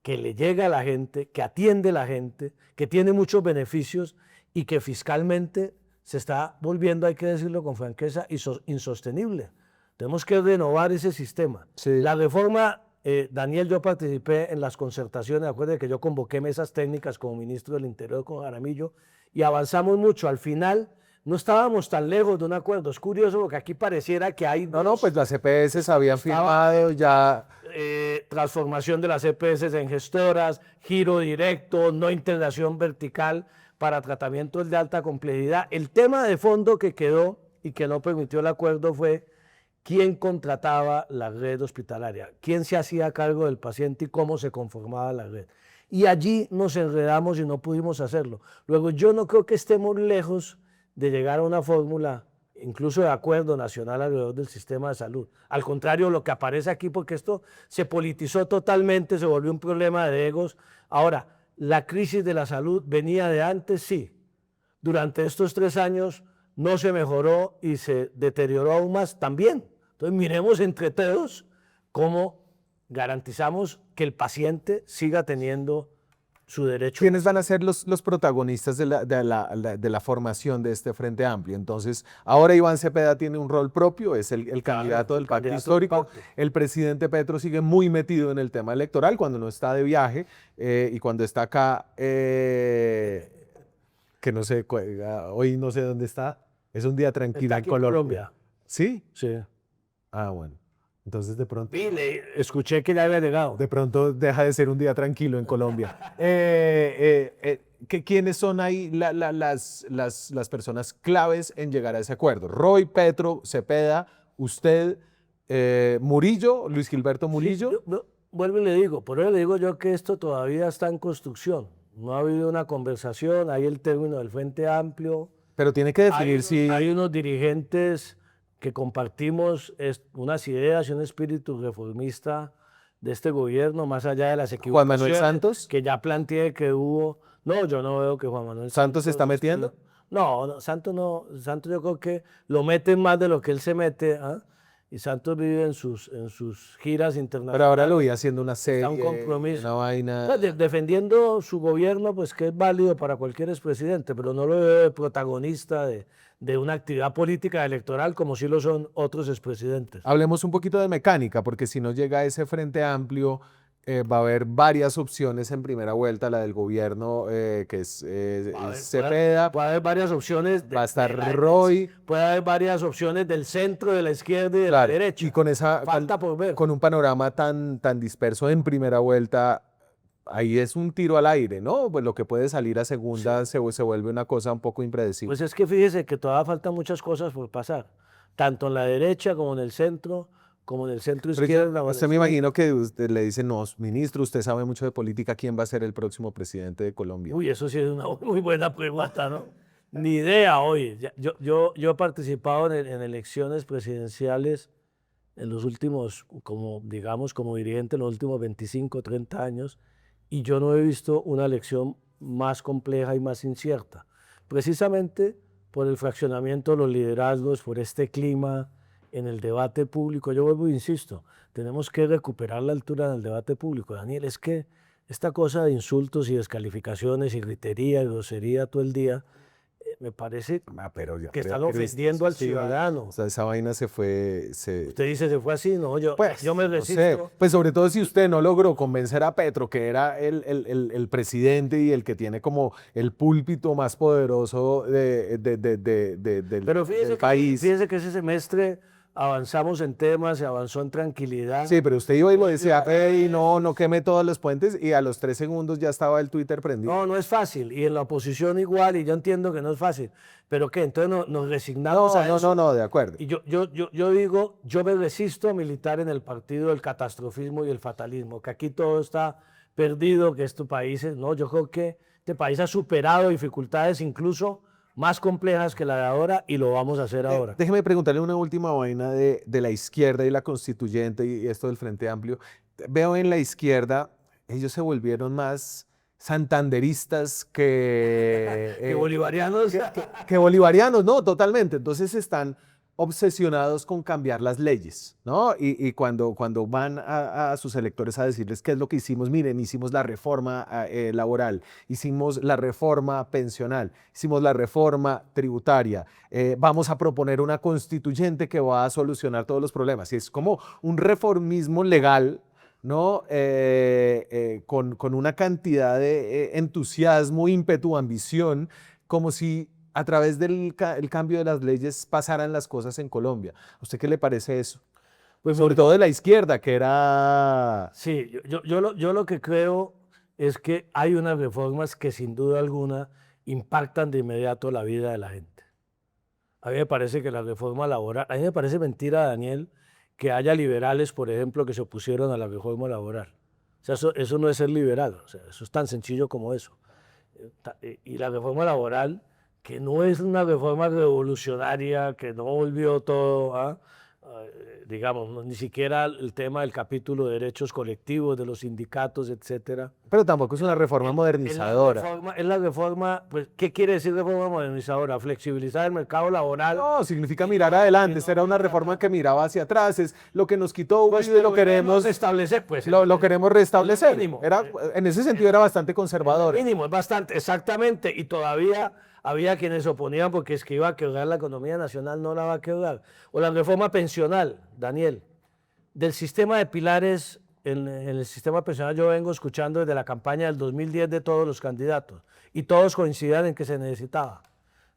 que le llega a la gente, que atiende a la gente, que tiene muchos beneficios y que fiscalmente se está volviendo, hay que decirlo con franqueza, insostenible. Tenemos que renovar ese sistema.
Sí.
La reforma, Daniel, yo participé en las concertaciones, acuérdense que yo convoqué mesas técnicas como ministro del Interior con Jaramillo y avanzamos mucho. Al final no estábamos tan lejos de un acuerdo. Es curioso porque aquí pareciera que hay
No, pues las EPS habían firmado ya.
transformación de las EPS en gestoras, giro directo, no integración vertical para tratamientos de alta complejidad. El tema de fondo que quedó y que no permitió el acuerdo fue quién contrataba la red hospitalaria, quién se hacía cargo del paciente y cómo se conformaba la red. Y allí nos enredamos y no pudimos hacerlo. Luego, yo no creo que estemos lejos de llegar a una fórmula, incluso de acuerdo nacional alrededor del sistema de salud. Al contrario, lo que aparece aquí, porque esto se politizó totalmente, se volvió un problema de egos. Ahora, la crisis de la salud venía de antes, sí. Durante estos 3 años no se mejoró y se deterioró aún más también. Entonces, miremos entre todos cómo garantizamos que el paciente siga teniendo su derecho.
¿Quiénes van a ser los protagonistas de la formación de este Frente Amplio? Entonces, ahora Iván Cepeda tiene un rol propio, es el candidato del pacto histórico. El presidente Petro sigue muy metido en el tema electoral cuando no está de viaje y cuando está acá, que no sé, hoy no sé dónde está. Es un día tranquilo
Está
en
aquí en Colombia.
¿Sí?
Sí.
Ah, bueno. Entonces de pronto...
Escuché que ya había llegado.
De pronto deja de ser un día tranquilo en Colombia. ¿Quiénes son ahí las personas claves en llegar a ese acuerdo? Roy, Petro, Cepeda, usted, Murillo, Luis Gilberto Murillo.
Sí, vuelvo y le digo, por eso le digo yo que esto todavía está en construcción. No ha habido una conversación, hay el término del Frente Amplio.
Pero tiene que definir si...
Hay unos dirigentes que compartimos unas ideas y un espíritu reformista de este gobierno, más allá de las equivocaciones.
¿Juan Manuel Santos?
Que ya planteé que hubo. No, yo no veo que Juan Manuel
¿Santos se está metiendo?
No, Santos no. Santos yo creo que lo meten más de lo que él se mete. Y Santos vive en sus giras internacionales.
Pero ahora lo vi haciendo una serie,
un compromiso.
una vaina.
Defendiendo su gobierno, pues que es válido para cualquier expresidente, pero no lo veo de protagonista de una actividad política electoral como sí lo son otros expresidentes.
Hablemos un poquito de mecánica, porque si no llega a ese Frente Amplio, va a haber varias opciones en primera vuelta, la del gobierno, que es Cepeda.
Puede haber varias opciones.
Va a estar Roy.
Puede haber varias opciones del centro, de la izquierda y de la derecha.
Y con esa,
falta por ver.
Con un panorama tan disperso en primera vuelta, ahí es un tiro al aire, ¿no? Pues lo que puede salir a segunda se vuelve una cosa un poco impredecible.
Pues es que fíjese que todavía faltan muchas cosas por pasar, tanto en la derecha como en el centro, como en el centro izquierda.
Usted me imagino que usted le dice, no, ministro, usted sabe mucho de política, ¿quién va a ser el próximo presidente de Colombia?
Uy, eso sí es una muy buena pregunta, ¿no? Ni idea hoy. Yo he participado en elecciones presidenciales en los últimos, como dirigente en los últimos 25, 30 años, y yo no he visto una elección más compleja y más incierta. Precisamente por el fraccionamiento de los liderazgos, por este clima en el debate público. Yo vuelvo e insisto, tenemos que recuperar la altura en el debate público. Daniel, es que esta cosa de insultos y descalificaciones y gritería y grosería todo el día, me parece que están ofendiendo al ciudadano.
O sea, esa vaina se fue...
Usted dice, se fue así, no, yo me resisto.
No sé. Pues sobre todo si usted no logró convencer a Petro, que era el presidente y el que tiene como el púlpito más poderoso del país.
Fíjese que ese semestre avanzamos en temas, se avanzó en tranquilidad.
Sí, pero usted iba y lo decía, hey, no queme todos los puentes, y a los 3 segundos ya estaba el Twitter prendido.
No, no es fácil, y en la oposición igual, y yo entiendo que no es fácil, pero ¿qué? Entonces nos resignamos a eso.
No, de acuerdo.
Y yo digo, yo me resisto a militar en el partido del catastrofismo y el fatalismo, que aquí todo está perdido, que estos países, no, yo creo que este país ha superado dificultades incluso más complejas que la de ahora, y lo vamos a hacer ahora.
Déjeme preguntarle una última vaina de la izquierda y la constituyente y esto del Frente Amplio. Veo en la izquierda, ellos se volvieron más santanderistas que
bolivarianos.
Que bolivarianos, no, totalmente. Entonces están obsesionados con cambiar las leyes, ¿no? Y cuando van a sus electores a decirles qué es lo que hicimos, miren, hicimos la reforma laboral, hicimos la reforma pensional, hicimos la reforma tributaria, vamos a proponer una constituyente que va a solucionar todos los problemas. Y es como un reformismo legal, ¿no? Con una cantidad de entusiasmo, ímpetu, ambición, como si a través del el cambio de las leyes pasaran las cosas en Colombia. ¿A usted qué le parece eso?
Pues
Sobre todo de la izquierda, que era...
sí, yo lo que creo es que hay unas reformas que sin duda alguna impactan de inmediato la vida de la gente. A mí me parece que la reforma laboral, a mí me parece mentira, Daniel, que haya liberales, por ejemplo, que se opusieron a la reforma laboral. O sea, eso no es ser liberal, o sea, eso es tan sencillo como eso. Y la reforma laboral, que no es una reforma revolucionaria, que no volvió todo a, digamos, ni siquiera el tema del capítulo de derechos colectivos, de los sindicatos, etcétera.
Pero tampoco es una reforma modernizadora.
Es la reforma, pues, ¿qué quiere decir reforma modernizadora? Flexibilizar el mercado laboral.
No, significa mirar adelante. Esta era una reforma que miraba hacia atrás. Es lo que nos quitó Hugo y lo queremos
establecer, pues.
lo queremos restablecer.
mínimo.
En ese sentido era bastante conservadora.
Mínimo, es bastante, exactamente. Y todavía había quienes se oponían porque es que iba a quebrar la economía nacional, no la va a quebrar. O la reforma pensional, Daniel. Del sistema de pilares, en el sistema pensional yo vengo escuchando desde la campaña del 2010 de todos los candidatos. Y todos coincidían en que se necesitaba.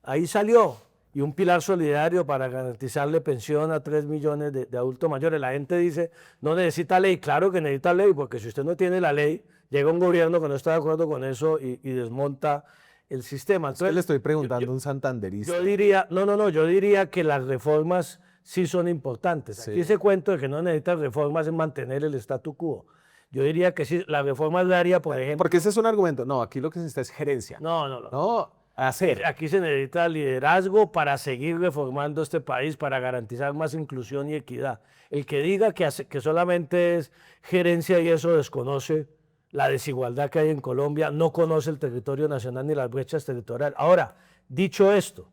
Ahí salió. Y un pilar solidario para garantizarle pensión a 3 millones de adultos mayores. La gente dice, no necesita ley. Claro que necesita ley, porque si usted no tiene la ley, llega un gobierno que no está de acuerdo con eso y desmonta el sistema. Entonces,
Le estoy preguntando a un santanderista.
yo diría, yo diría que las reformas sí son importantes.
Sí.
Aquí ese cuento de que no necesitan reformas es mantener el statu quo. Yo diría que sí, la reforma agraria, por ejemplo.
Porque ese es un argumento. No, aquí lo que se necesita es gerencia.
No.
No, hacer.
Aquí se necesita liderazgo para seguir reformando este país, para garantizar más inclusión y equidad. El que diga que solamente es gerencia y eso desconoce la desigualdad que hay en Colombia, no conoce el territorio nacional ni las brechas territoriales. Ahora, dicho esto,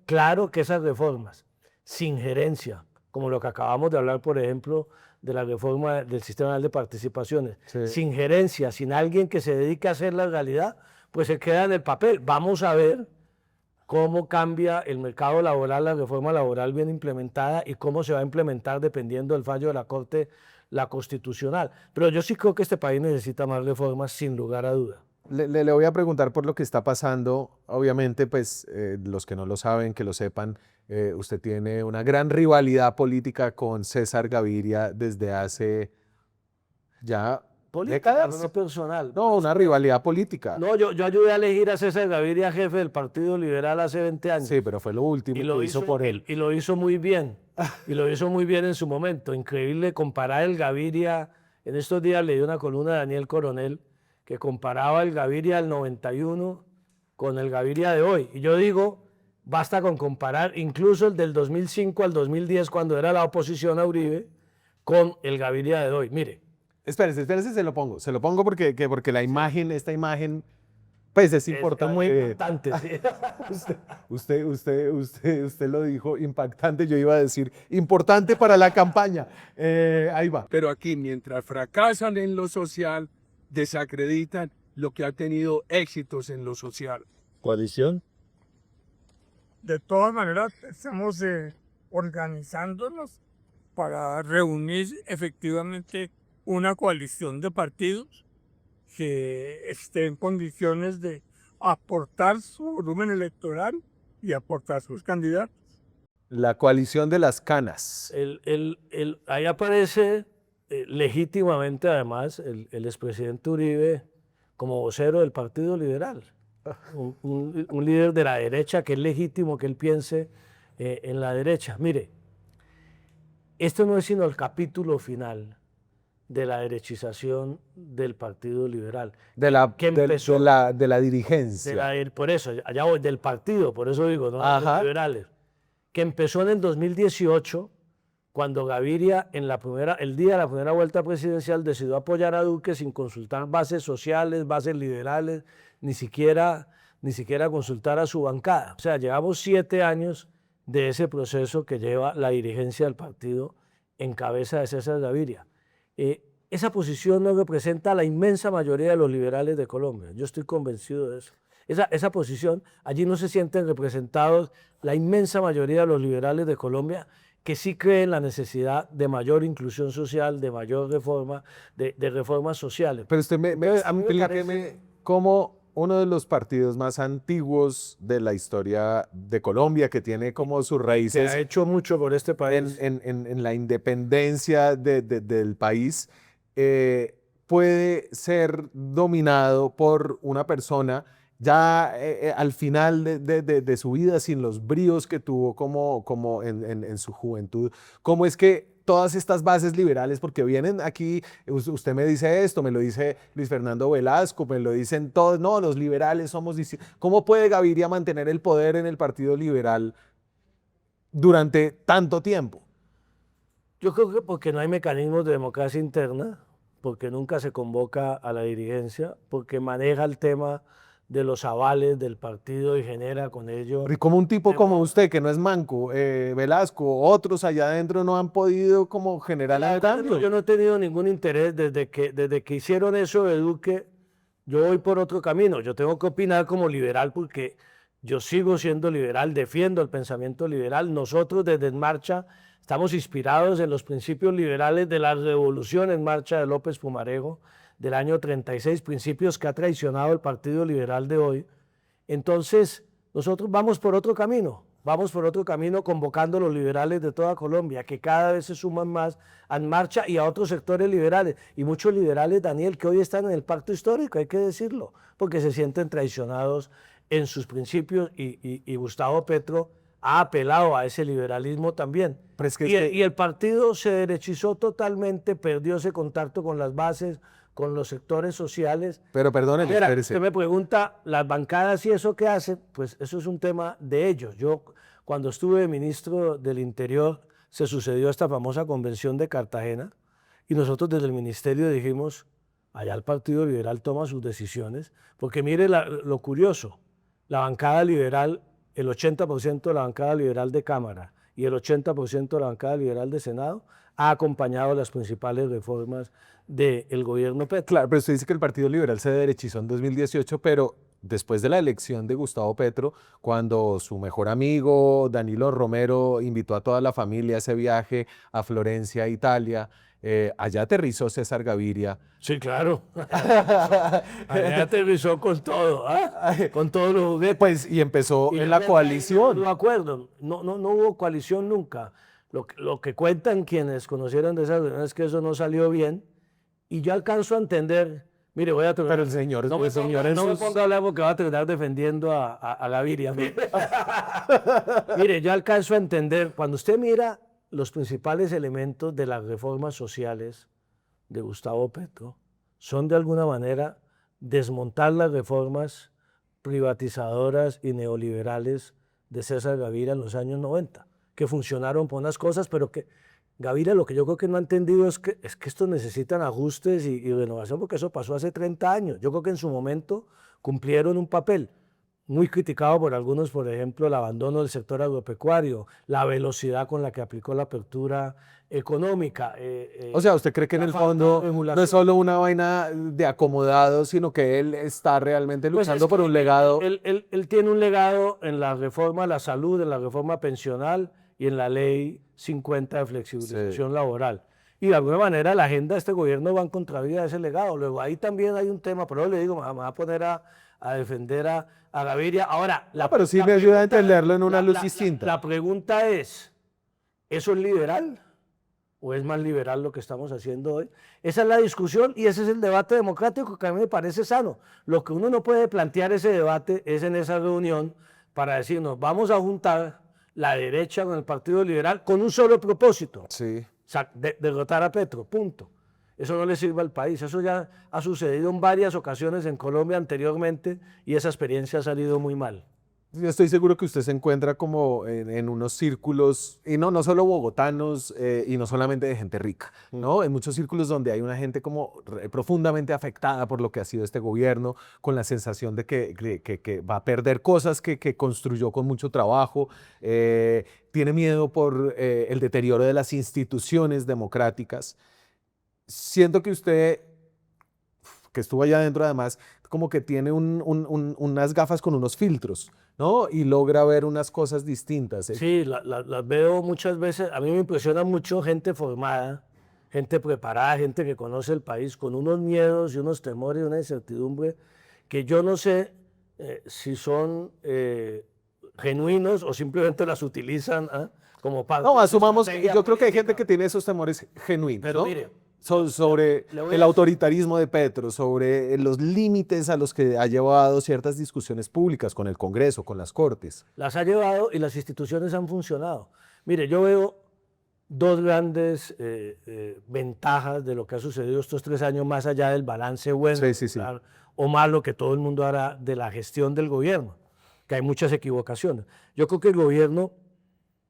claro que esas reformas sin gerencia, como lo que acabamos de hablar, por ejemplo, de la reforma del Sistema Nacional de Participaciones,
Sí.
sin gerencia, sin alguien que se dedique a hacer la realidad, pues se queda en el papel. Vamos a ver cómo cambia el mercado laboral, la reforma laboral bien implementada y cómo se va a implementar dependiendo del fallo de la Corte, la Constitucional. Pero yo sí creo que este país necesita más reformas sin lugar a duda.
Le voy a preguntar por lo que está pasando. Obviamente, pues los que no lo saben, que lo sepan, usted tiene una gran rivalidad política con César Gaviria desde hace ya décadas.
No personal.
No, una rivalidad política.
No, yo ayudé a elegir a César Gaviria jefe del Partido Liberal hace 20 años.
Sí, pero fue lo último que hizo por él.
Y lo hizo muy bien. Y lo hizo muy bien en su momento. Increíble comparar el Gaviria. En estos días leí una columna de Daniel Coronel que comparaba el Gaviria del 91 con el Gaviria de hoy. Y yo digo, basta con comparar incluso el del 2005 al 2010, cuando era la oposición a Uribe, con el Gaviria de hoy. Mire.
Espérese, se lo pongo. Se lo pongo porque la imagen, esta imagen, pues es importante.
Es muy importante. Sí.
Usted lo dijo, impactante. Yo iba a decir, importante para la campaña. Ahí va.
Pero aquí, mientras fracasan en lo social, desacreditan lo que ha tenido éxitos en lo social.
¿Coalición?
De todas maneras, estamos organizándonos para reunir efectivamente una coalición de partidos que esté en condiciones de aportar su volumen electoral y aportar sus candidatos.
La coalición de las canas.
Ahí aparece legítimamente, además, el expresidente Uribe como vocero del Partido Liberal. Un líder de la derecha que es legítimo que él piense en la derecha. Mire, esto no es sino el capítulo final de la derechización del Partido Liberal.
De la,
que
de
empezó,
de la dirigencia.
Por eso, allá voy, del partido, por eso digo, no de los liberales. Que empezó en el 2018, cuando Gaviria, el día de la primera vuelta presidencial, decidió apoyar a Duque sin consultar bases sociales, bases liberales, ni siquiera consultar a su bancada. O sea, llevamos 7 años de ese proceso que lleva la dirigencia del partido en cabeza de César Gaviria. Esa posición no representa a la inmensa mayoría de los liberales de Colombia. Yo estoy convencido de eso. Esa posición, allí no se sienten representados la inmensa mayoría de los liberales de Colombia, que sí creen la necesidad de mayor inclusión social, de mayor reforma, de reformas sociales.
Pero usted explíqueme cómo uno de los partidos más antiguos de la historia de Colombia, que tiene como sus
Se
raíces
ha hecho mucho por este país.
en la independencia del país, puede ser dominado por una persona ya al final de su vida, sin los bríos que tuvo como en su juventud. ¿Cómo es que todas estas bases liberales, porque vienen aquí, usted me dice esto, me lo dice Luis Fernando Velasco, me lo dicen todos, no, los liberales somos distintos. ¿Cómo puede Gaviria mantener el poder en el Partido Liberal durante tanto tiempo?
Yo creo que porque no hay mecanismos de democracia interna, porque nunca se convoca a la dirigencia, porque maneja el tema de los avales del partido y genera con ello.
Y como un tipo como usted, que no es manco, Velasco, otros allá adentro no han podido como generar el cambio.
Yo no he tenido ningún interés desde que hicieron eso de Duque. Yo voy por otro camino. Yo tengo que opinar como liberal porque yo sigo siendo liberal, defiendo el pensamiento liberal. Nosotros desde En Marcha estamos inspirados en los principios liberales de la Revolución En Marcha de López Pumarejo del año 36, principios que ha traicionado el Partido Liberal de hoy. Entonces, nosotros vamos por otro camino convocando a los liberales de toda Colombia, que cada vez se suman más a En Marcha y a otros sectores liberales. Y muchos liberales, Daniel, que hoy están en el pacto histórico, hay que decirlo, porque se sienten traicionados en sus principios y Gustavo Petro ha apelado a ese liberalismo también.
Pero es que
Y el partido se derechizó totalmente, perdió ese contacto con las bases, con los sectores sociales.
Pero perdóneme,
Mira,
espérese.
usted me pregunta, las bancadas y eso que hacen, pues eso es un tema de ellos. Yo, cuando estuve ministro del Interior, se sucedió esta famosa convención de Cartagena y nosotros desde el ministerio dijimos, allá el Partido Liberal toma sus decisiones, porque mire lo curioso, la bancada liberal, el 80% de la bancada liberal de Cámara y el 80% de la bancada liberal de Senado ha acompañado las principales reformas del gobierno Petro.
Claro, pero usted dice que el Partido Liberal se derechizó en 2018, pero después de la elección de Gustavo Petro, cuando su mejor amigo Danilo Romero invitó a toda la familia a ese viaje a Florencia, Italia, allá aterrizó César Gaviria.
Sí, claro. Allá aterrizó con todo, ¿ah? Con todos los juguetes.
Pues, y empezó
Y
en
yo
la
me
coalición.
No acuerdo, no hubo coalición nunca. Lo que cuentan quienes conocieron de esas reuniones es que eso no salió bien. Y yo alcanzo a entender, mire, voy a terminar.
Pero el señor,
No me ponga a hablar porque va a terminar defendiendo a Gaviria. Mire, yo alcanzo a entender, cuando usted mira los principales elementos de las reformas sociales de Gustavo Petro, son de alguna manera desmontar las reformas privatizadoras y neoliberales de César Gaviria en los años 90, que funcionaron por unas cosas, pero que Gaviria lo que yo creo que no ha entendido es que estos necesitan ajustes y renovación, porque eso pasó hace 30 años. Yo creo que en su momento cumplieron un papel muy criticado por algunos, por ejemplo, el abandono del sector agropecuario, la velocidad con la que aplicó la apertura económica.
O sea, ¿usted cree que en el fondo no es solo una vaina de acomodado, sino que él está realmente luchando por un legado?
Él tiene un legado en la reforma a la salud, en la reforma pensional y en la ley 50 de flexibilización laboral. Y de alguna manera la agenda de este gobierno va en contravía de ese legado. Luego ahí también hay un tema, pero le digo, me va a poner a defender a Gaviria. Ahora,
pero sí me ayuda a entenderlo en una luz distinta.
La pregunta es, ¿eso es liberal? ¿O es más liberal lo que estamos haciendo hoy? Esa es la discusión y ese es el debate democrático que a mí me parece sano. Lo que uno no puede plantear ese debate es en esa reunión para decirnos, vamos a juntar la derecha con el Partido Liberal con un solo propósito,
Sí.
derrotar a Petro, punto. Eso no le sirve al país, eso ya ha sucedido en varias ocasiones en Colombia anteriormente y esa experiencia ha salido muy mal.
Yo estoy seguro que usted se encuentra como en unos círculos, y no solo bogotanos y no solamente de gente rica, ¿no? En muchos círculos donde hay una gente como profundamente afectada por lo que ha sido este gobierno, con la sensación de que va a perder cosas que construyó con mucho trabajo, tiene miedo por el deterioro de las instituciones democráticas. Siento que usted, que estuvo allá adentro además, como que tiene unas gafas con unos filtros, ¿no? Y logra ver unas cosas distintas.
Sí, las veo muchas veces. A mí me impresiona mucho gente formada, gente preparada, gente que conoce el país, con unos miedos y unos temores y una incertidumbre que yo no sé si son genuinos o simplemente las utilizan como parte
No,
de su
asumamos,
estrategia
yo creo que hay gente
política.
que tiene esos temores genuinos,
Pero
¿no?
mire,
Sobre
le voy a
el
decir-
autoritarismo de Petro, sobre los límites a los que ha llevado ciertas discusiones públicas con el Congreso, con las Cortes.
las ha llevado y las instituciones han funcionado. Mire, yo veo dos grandes ventajas de lo que ha sucedido estos 3 años, más allá del balance bueno
Sí, sí, sí.
o malo que todo el mundo hará de la gestión del gobierno, que hay muchas equivocaciones. Yo creo que el gobierno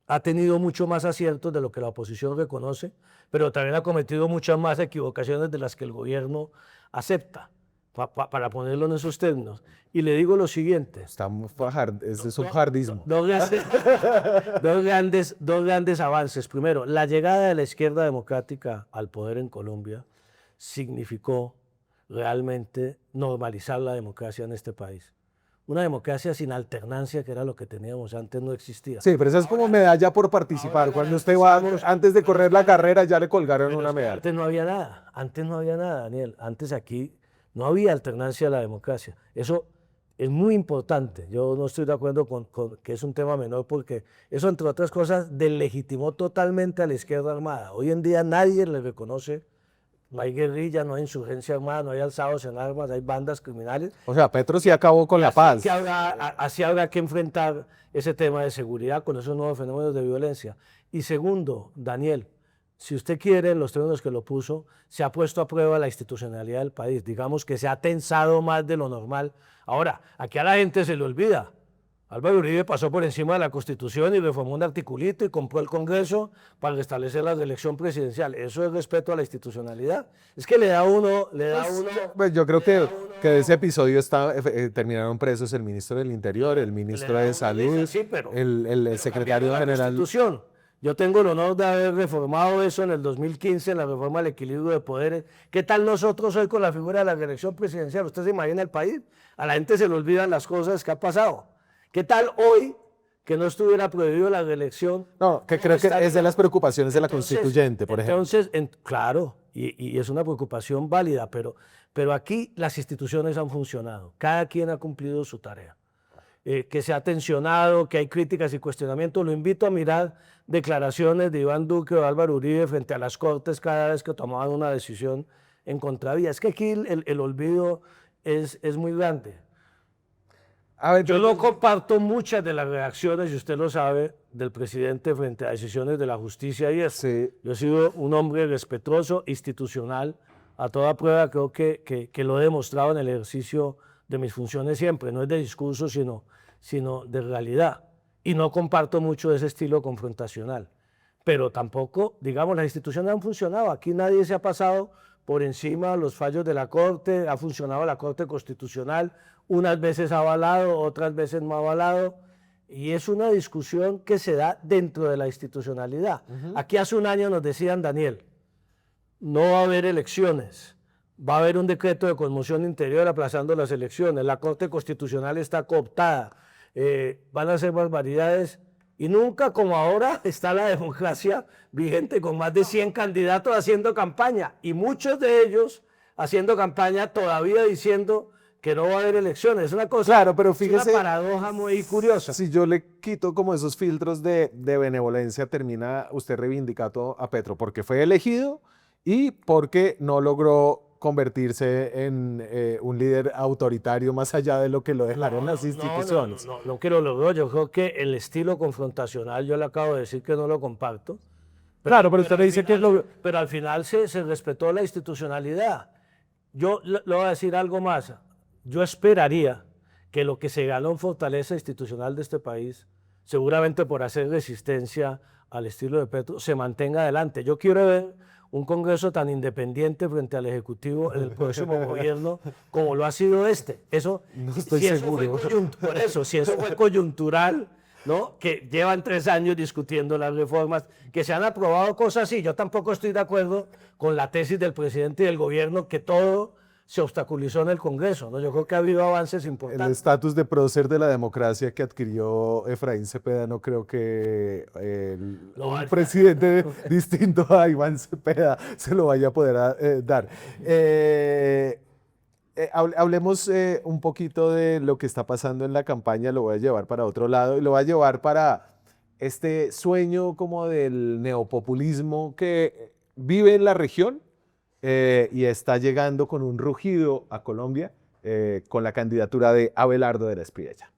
ha tenido mucho más aciertos de lo que la oposición reconoce, pero también ha cometido muchas más equivocaciones de las que el gobierno acepta, para ponerlo en esos términos. Y le digo lo siguiente.
Es un jardismo.
Dos grandes avances. Primero, la llegada de la izquierda democrática al poder en Colombia significó realmente normalizar la democracia en este país. Una democracia sin alternancia, que era lo que teníamos antes, no existía.
Sí, pero esa es como medalla por participar. Cuando usted va, antes de correr la carrera, ya le colgaron
Pero
una
es que
medalla.
antes no había nada, Daniel. Antes aquí no había alternancia a la democracia. Eso es muy importante. Yo no estoy de acuerdo con que es un tema menor, porque eso, entre otras cosas, deslegitimó totalmente a la izquierda armada. Hoy en día nadie le reconoce. No hay guerrilla, no hay insurgencia armada, no hay alzados en armas, hay bandas criminales.
O sea, Petro sí acabó con la paz.
Así habrá que enfrentar ese tema de seguridad con esos nuevos fenómenos de violencia. Y segundo, Daniel, si usted quiere, en los términos que lo puso, se ha puesto a prueba la institucionalidad del país. Digamos que se ha tensado más de lo normal. Ahora, aquí a la gente se le olvida. Álvaro Uribe pasó por encima de la Constitución y reformó un articulito y compró el Congreso para restablecer la reelección presidencial. Eso es respeto a la institucionalidad. Es que le da uno...
Pues yo creo que de ese episodio terminaron presos el ministro del Interior, el ministro de Salud,
Sí, pero
el secretario
la
general.
Constitución. Yo tengo el honor de haber reformado eso en el 2015, en la reforma del equilibrio de poderes. ¿Qué tal nosotros hoy con la figura de la reelección presidencial? ¿Usted se imagina el país? A la gente se le olvidan las cosas que ha pasado. ¿Qué tal hoy que no estuviera prohibido la reelección?
No, que creo que es de las preocupaciones de la constituyente, por ejemplo.
Entonces, claro, y es una preocupación válida, pero aquí las instituciones han funcionado. Cada quien ha cumplido su tarea. Que se ha tensionado, que hay críticas y cuestionamientos. Lo invito a mirar declaraciones de Iván Duque o Álvaro Uribe frente a las Cortes cada vez que tomaban una decisión en contravía. Es que aquí el olvido es muy grande.
A ver,
Yo no comparto muchas de las reacciones, y usted lo sabe, del presidente frente a decisiones de la justicia y eso.
Sí.
Yo he sido un hombre respetuoso, institucional, a toda prueba. Creo que lo he demostrado en el ejercicio de mis funciones siempre. No es de discurso, sino de realidad. Y no comparto mucho ese estilo confrontacional. Pero tampoco, digamos, las instituciones han funcionado. Aquí nadie se ha pasado por encima de los fallos de la Corte. Ha funcionado la Corte Constitucional. Unas veces ha avalado, otras veces no ha avalado. Y es una discusión que se da dentro de la institucionalidad. Aquí hace un año nos decían, Daniel, no va a haber elecciones. Va a haber un decreto de conmoción interior aplazando las elecciones. La Corte Constitucional está cooptada. Van a ser barbaridades. Y nunca como ahora está la democracia vigente con más de 100 candidatos haciendo campaña. Y muchos de ellos haciendo campaña todavía diciendo que no va a haber elecciones. Es una cosa,
claro, pero fíjese,
es una paradoja muy curiosa.
Si yo le quito como esos filtros de benevolencia, termina usted reivindicando a Petro porque fue elegido y porque no logró convertirse en un líder autoritario más allá de lo que lo dejaron las instituciones.
No que lo logró. Yo creo que el estilo confrontacional, yo le acabo de decir que no lo comparto.
Claro, pero usted le dice que es lo...
Pero al final se respetó la institucionalidad. Yo le voy a decir algo más. Yo esperaría que lo que se ganó en fortaleza institucional de este país, seguramente por hacer resistencia al estilo de Petro, se mantenga adelante. Yo quiero ver un Congreso tan independiente frente al Ejecutivo en el próximo gobierno como lo ha sido este. Eso,
no estoy
si
seguro.
Por eso, si eso fue coyuntural, ¿no? Que llevan 3 años discutiendo las reformas, que se han aprobado cosas así. Yo tampoco estoy de acuerdo con la tesis del presidente y del gobierno que todo se obstaculizó en el Congreso, ¿no? Yo creo que ha habido avances importantes.
El estatus de prócer de la democracia que adquirió Efraín Cepeda, no creo que un presidente distinto a Iván Cepeda se lo vaya a poder dar. Hablemos un poquito de lo que está pasando en la campaña, lo voy a llevar para otro lado y lo voy a llevar para este sueño como del neopopulismo que vive en la región y está llegando con un rugido a Colombia con la candidatura de Abelardo de la Espriella.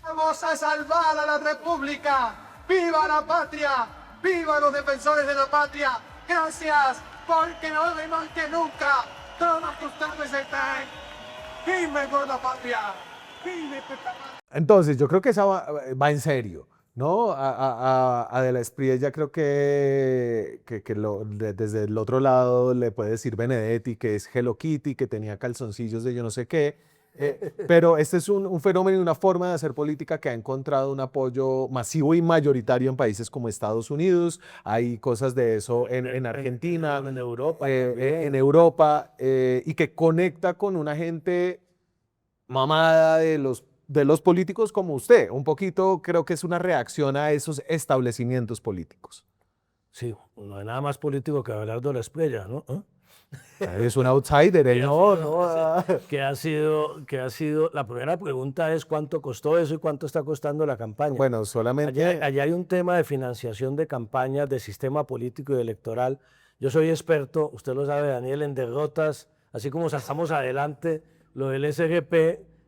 Vamos a salvar a la República. ¡Viva la patria! ¡Viva los defensores de la patria! Gracias, porque hoy más que nunca todos ustedes están firmes por la patria. Firmes por la patria.
Entonces, yo creo que esa va en serio, ¿no? A De la Espriella creo que desde el otro lado le puede decir Benedetti, que es Hello Kitty, que tenía calzoncillos de yo no sé qué. Pero este es un fenómeno y una forma de hacer política que ha encontrado un apoyo masivo y mayoritario en países como Estados Unidos. Hay cosas de eso en Argentina,
en Europa,
en Europa, y que conecta con una gente mamada de los políticos como usted. Un poquito creo que es una reacción a esos establecimientos políticos.
Sí, no hay nada más político que Abelardo de la Espriella, ¿no?
Es un outsider, ¿eh? No.
Que ha sido, la primera pregunta es cuánto costó eso y cuánto está costando la campaña.
Bueno, solamente...
Allá hay un tema de financiación de campañas, de sistema político y electoral. Yo soy experto, usted lo sabe, Daniel, en derrotas, así como sacamos adelante lo del SGP,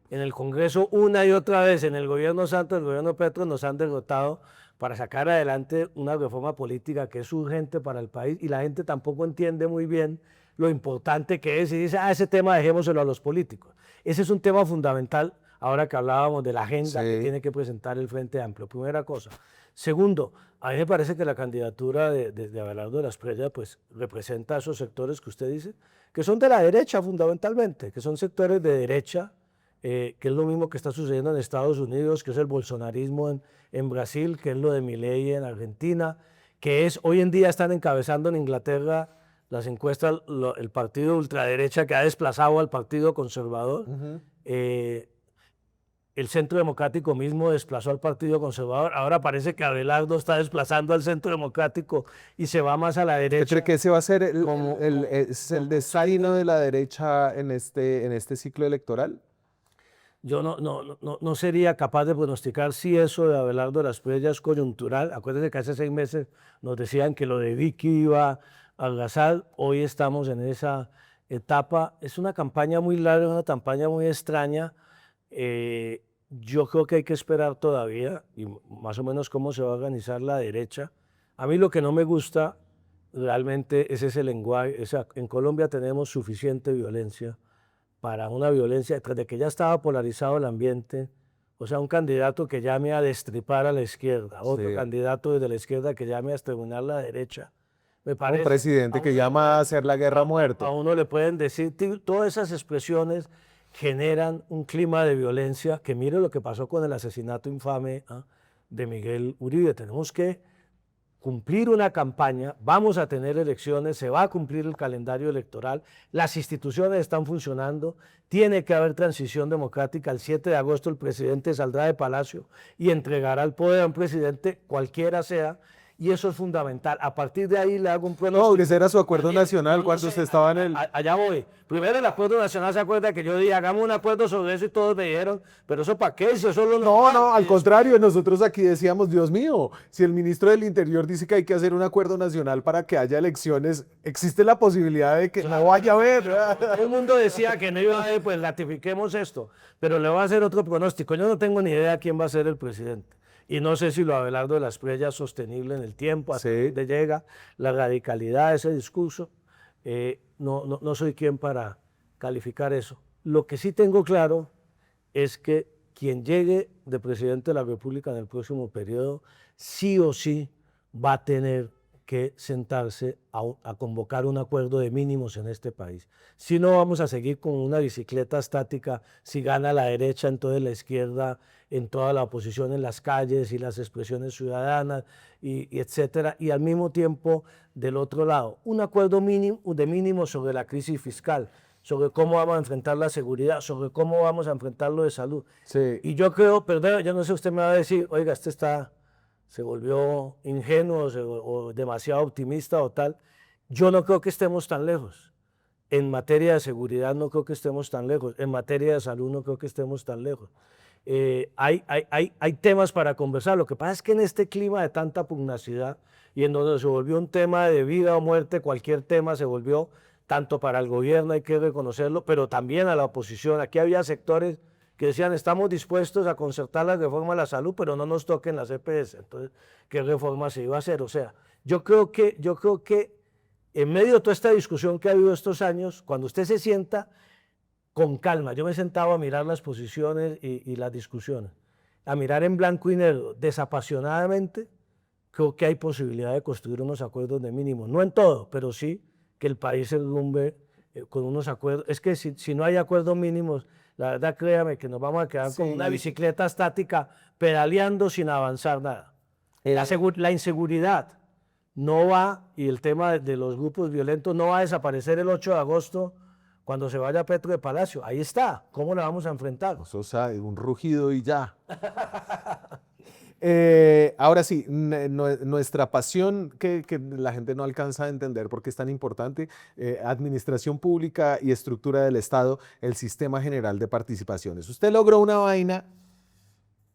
en el Congreso una y otra vez, en el gobierno Santos, el gobierno Petro, nos han derrotado para sacar adelante una reforma política que es urgente para el país y la gente tampoco entiende muy bien lo importante que es y dice, ese tema dejémoselo a los políticos. Ese es un tema fundamental ahora que hablábamos de la agenda que tiene que presentar el Frente Amplio, primera cosa. Segundo, a mí me parece que la candidatura de Abelardo de la Espriella pues, representa esos sectores que usted dice, que son de la derecha fundamentalmente, que son sectores de derecha, que es lo mismo que está sucediendo en Estados Unidos, que es el bolsonarismo en Brasil, que es lo de Milei en Argentina, que es hoy en día están encabezando en Inglaterra las encuestas, el partido ultraderecha que ha desplazado al partido conservador. El Centro Democrático mismo desplazó al Partido Conservador. Ahora parece que Abelardo está desplazando al Centro Democrático y se va más a la derecha.
¿Cree que ese va a ser el destino de la derecha en este ciclo electoral?
Yo no sería capaz de pronosticar si eso de Abelardo de la Espriella es coyuntural. Acuérdense que hace 6 meses nos decían que lo de Vicky iba a arrasar. Hoy estamos en esa etapa. Es una campaña muy larga, una campaña muy extraña. Yo creo que hay que esperar todavía y más o menos cómo se va a organizar la derecha. A mí lo que no me gusta realmente es ese lenguaje. O sea, en Colombia tenemos suficiente violencia para una violencia, tras de que ya estaba polarizado el ambiente, o sea, un candidato que llame a destripar a la izquierda, otro candidato desde la izquierda que llame a exterminar la derecha. Me parece,
un presidente que llama a hacer la guerra a muerte.
A uno le pueden decir, todas esas expresiones generan un clima de violencia, que mire lo que pasó con el asesinato infame de Miguel Uribe. Tenemos que cumplir una campaña, vamos a tener elecciones, se va a cumplir el calendario electoral, las instituciones están funcionando, tiene que haber transición democrática. El 7 de agosto el presidente saldrá de Palacio y entregará el poder a un presidente, cualquiera sea, y eso es fundamental. A partir de ahí le hago un pronóstico.
No, ese era su acuerdo nacional cuando usted estaba en el...
Allá voy. Primero el acuerdo nacional, ¿se acuerda que yo dije, hagamos un acuerdo sobre eso y todos me dijeron, pero eso para qué? Si eso lo
No, al contrario, nosotros aquí decíamos, Dios mío, si el ministro del Interior dice que hay que hacer un acuerdo nacional para que haya elecciones, existe la posibilidad de que no vaya a haber.
Todo el mundo decía que no iba a haber, pues ratifiquemos esto, pero le voy a hacer otro pronóstico. Yo no tengo ni idea quién va a ser el presidente. Y no sé si lo Abelardo de la Espriella es sostenible en el tiempo, hasta dónde llega la radicalidad de ese discurso. No soy quien para calificar eso. Lo que sí tengo claro es que quien llegue de presidente de la República en el próximo periodo, sí o sí va a tener que sentarse a convocar un acuerdo de mínimos en este país. Si no, vamos a seguir con una bicicleta estática. Si gana la derecha, entonces la izquierda, en toda la oposición en las calles y las expresiones ciudadanas, y etcétera. Y al mismo tiempo, del otro lado, un acuerdo de mínimos sobre la crisis fiscal, sobre cómo vamos a enfrentar la seguridad, sobre cómo vamos a enfrentar lo de salud.
Sí.
Y yo creo, perdón, yo no sé, usted me va a decir, oiga, se volvió ingenuo o demasiado optimista o tal. Yo no creo que estemos tan lejos. En materia de seguridad no creo que estemos tan lejos. En materia de salud no creo que estemos tan lejos. Hay temas para conversar. Lo que pasa es que en este clima de tanta pugnacidad y en donde se volvió un tema de vida o muerte, cualquier tema se volvió tanto para el gobierno, hay que reconocerlo, pero también a la oposición. Aquí había sectores que decían, estamos dispuestos a concertar la reforma de la salud, pero no nos toquen las EPS. Entonces, ¿qué reforma se iba a hacer? O sea, yo creo que en medio de toda esta discusión que ha habido estos años, cuando usted se sienta con calma, yo me he sentado a mirar las posiciones y las discusiones, a mirar en blanco y negro, desapasionadamente, creo que hay posibilidad de construir unos acuerdos de mínimo. No en todo, pero sí que el país se rumbe con unos acuerdos. Es que si no hay acuerdos mínimos, la verdad, créame que nos vamos a quedar con una bicicleta estática pedaleando sin avanzar nada. La inseguridad no va, y el tema de los grupos violentos no va a desaparecer el 8 de agosto cuando se vaya Petro de Palacio. Ahí está. ¿Cómo la vamos a enfrentar?
O sea, un rugido y ya. Ahora sí, nuestra pasión que la gente no alcanza a entender porque es tan importante, administración pública y estructura del Estado, el sistema general de participaciones. Usted logró una vaina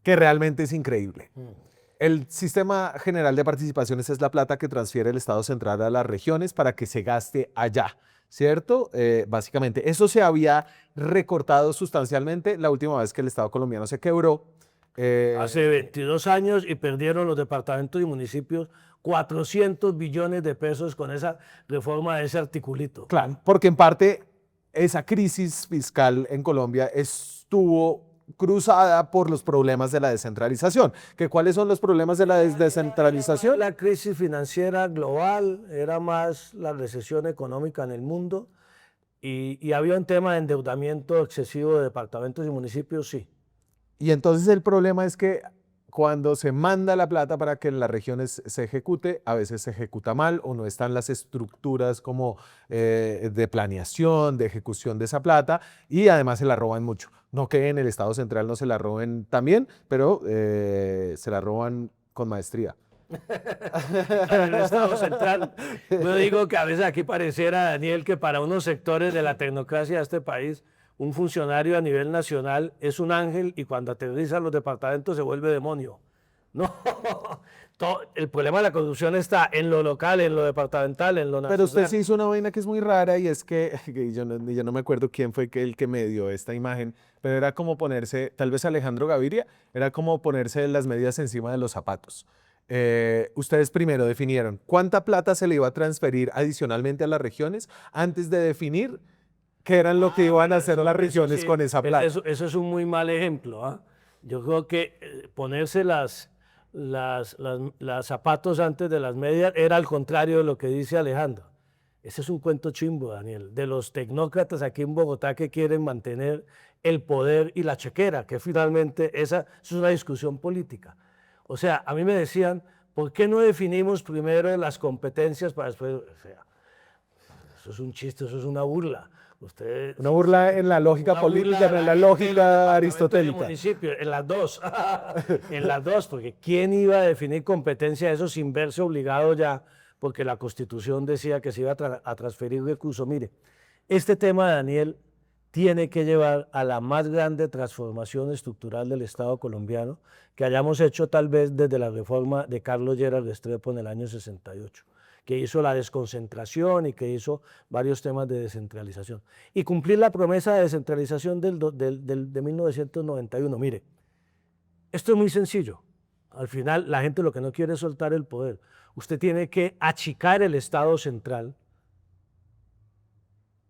que realmente es increíble. El sistema general de participaciones es la plata que transfiere el Estado central a las regiones para que se gaste allá, ¿cierto? Básicamente, eso se había recortado sustancialmente la última vez que el Estado colombiano se quebró.
Hace 22 años y perdieron los departamentos y municipios 400 billones de pesos con esa reforma de ese articulito.
Claro, porque en parte esa crisis fiscal en Colombia estuvo cruzada por los problemas de la descentralización. ¿Cuáles son los problemas de la descentralización?
La crisis financiera global, era más la recesión económica en el mundo y había un tema de endeudamiento excesivo de departamentos y municipios, sí.
Y entonces el problema es que cuando se manda la plata para que en las regiones se ejecute, a veces se ejecuta mal o no están las estructuras como de planeación, de ejecución de esa plata y además se la roban mucho. No que en el Estado central no se la roben también, pero se la roban con maestría.
En el Estado central. Yo digo que a veces aquí pareciera, Daniel, que para unos sectores de la tecnocracia de este país, un funcionario a nivel nacional es un ángel y cuando aterriza en los departamentos se vuelve demonio. No, el problema de la corrupción está en lo local, en lo departamental, en lo nacional.
Pero usted sí hizo una vaina que es muy rara y es que yo no me acuerdo quién fue el que me dio esta imagen, pero era como ponerse, tal vez Alejandro Gaviria, era como ponerse las medias encima de los zapatos. Ustedes primero definieron cuánta plata se le iba a transferir adicionalmente a las regiones antes de definir qué eran lo que iban a hacer las regiones
sí,
con esa plata.
Eso es un muy mal ejemplo. ¿Ah? Yo creo que ponerse las zapatos antes de las medias era al contrario de lo que dice Alejandro. Ese es un cuento chimbo, Daniel, de los tecnócratas aquí en Bogotá que quieren mantener el poder y la chequera, que finalmente esa es una discusión política. O sea, a mí me decían, ¿por qué no definimos primero las competencias para después? O sea, eso es un chiste, eso es una burla.
Una burla en la lógica política, en la lógica aristotélica.
En las dos, en las dos, porque ¿quién iba a definir competencia de eso sin verse obligado ya? Porque la Constitución decía que se iba a transferir recursos. Mire, este tema, Daniel, tiene que llevar a la más grande transformación estructural del Estado colombiano que hayamos hecho tal vez desde la reforma de Carlos Lleras Restrepo en el año 68. Que hizo la desconcentración y que hizo varios temas de descentralización. Y cumplir la promesa de descentralización de 1991. Mire, esto es muy sencillo. Al final, la gente lo que no quiere es soltar el poder. Usted tiene que achicar el Estado central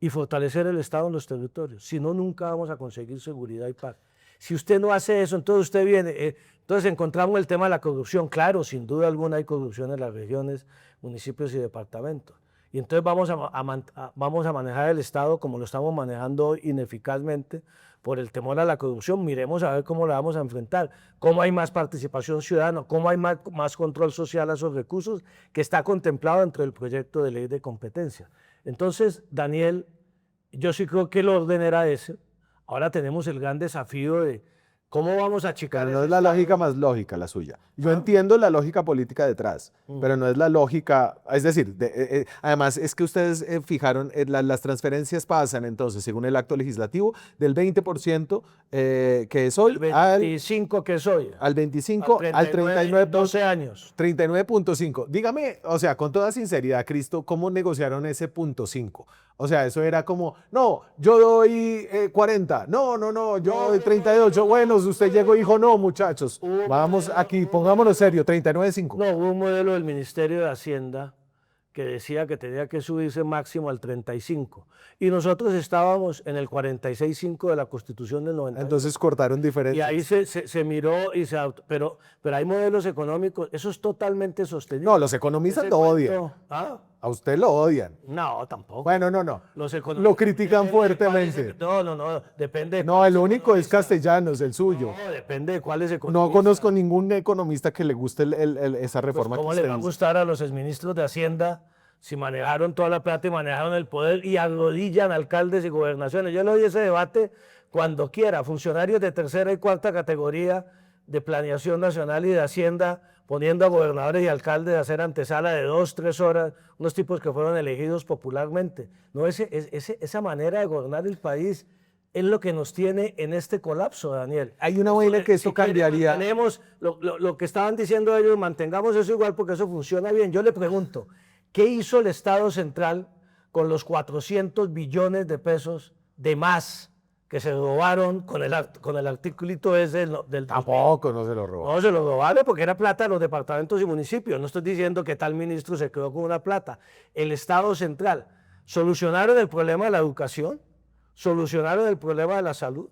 y fortalecer el Estado en los territorios. Si no, nunca vamos a conseguir seguridad y paz. Si usted no hace eso, entonces usted viene, entonces encontramos el tema de la corrupción. Claro, sin duda alguna hay corrupción en las regiones, municipios y departamentos. Y entonces vamos a manejar el Estado como lo estamos manejando hoy, ineficazmente, por el temor a la corrupción. Miremos a ver cómo la vamos a enfrentar, cómo hay más participación ciudadana, cómo hay más control social a esos recursos, que está contemplado dentro del proyecto de ley de competencia. Entonces, Daniel, yo sí creo que el orden era ese. Ahora tenemos el gran desafío ¿Cómo vamos a achicar
Pero no
ese
es la
Estado?
lógica más lógica la suya. Yo entiendo la lógica política detrás, pero no es la lógica, es decir, además es que ustedes fijaron, las transferencias pasan entonces, según el acto legislativo, del 20% que es hoy
El
al
25 que soy.
al 25, al 39,
12 años.
39.5. Dígame, o sea, con toda sinceridad, Cristo, ¿cómo negociaron ese punto 5? O sea, eso era como, no, yo doy 40, no, yo doy 38. Bueno, usted llegó y dijo, no, muchachos, vamos aquí, pongámonos serio, 39.5.
No, hubo un modelo del Ministerio de Hacienda que decía que tenía que subirse máximo al 35. Y nosotros estábamos en el 46.5 de la Constitución del 90.
Entonces cortaron
Y
diferencias.
ahí se miró y pero hay modelos económicos, eso es totalmente sostenible.
No, los economistas
Ese
lo
cuento-
odian.
¿Ah?
A usted lo odian.
No, tampoco.
Bueno, no.
Los
Lo critican
depende de cuál es
fuertemente.
No, depende. de
No,
cuál
el único es
economista.
Castellanos, el suyo.
No, depende de cuál es
No
economista.
conozco ningún economista que le guste esa
Pues,
reforma
¿cómo
que
le
usted
va a
dice.
gustar a los exministros de Hacienda si manejaron toda la plata y manejaron el poder y arrodillan alcaldes y gobernaciones? Yo le doy ese debate cuando quiera. Funcionarios de tercera y cuarta categoría de planeación nacional y de Hacienda poniendo a gobernadores y alcaldes a hacer antesala de 2, 3 horas, unos tipos que fueron elegidos popularmente. No, esa manera de gobernar el país es lo que nos tiene en este colapso, Daniel.
Hay una vaina que esto
Si quiere,
cambiaría.
mantenemos lo que estaban diciendo ellos, mantengamos eso igual porque eso funciona bien. Yo le pregunto, ¿qué hizo el Estado central con los 400 billones de pesos de más que se robaron con el articulito ese del
Tampoco no se lo robó.
No, se lo robaron porque era plata de los departamentos y municipios. No estoy diciendo que tal ministro se quedó con una plata. El Estado central. Solucionaron el problema de la educación, solucionaron el problema de la salud.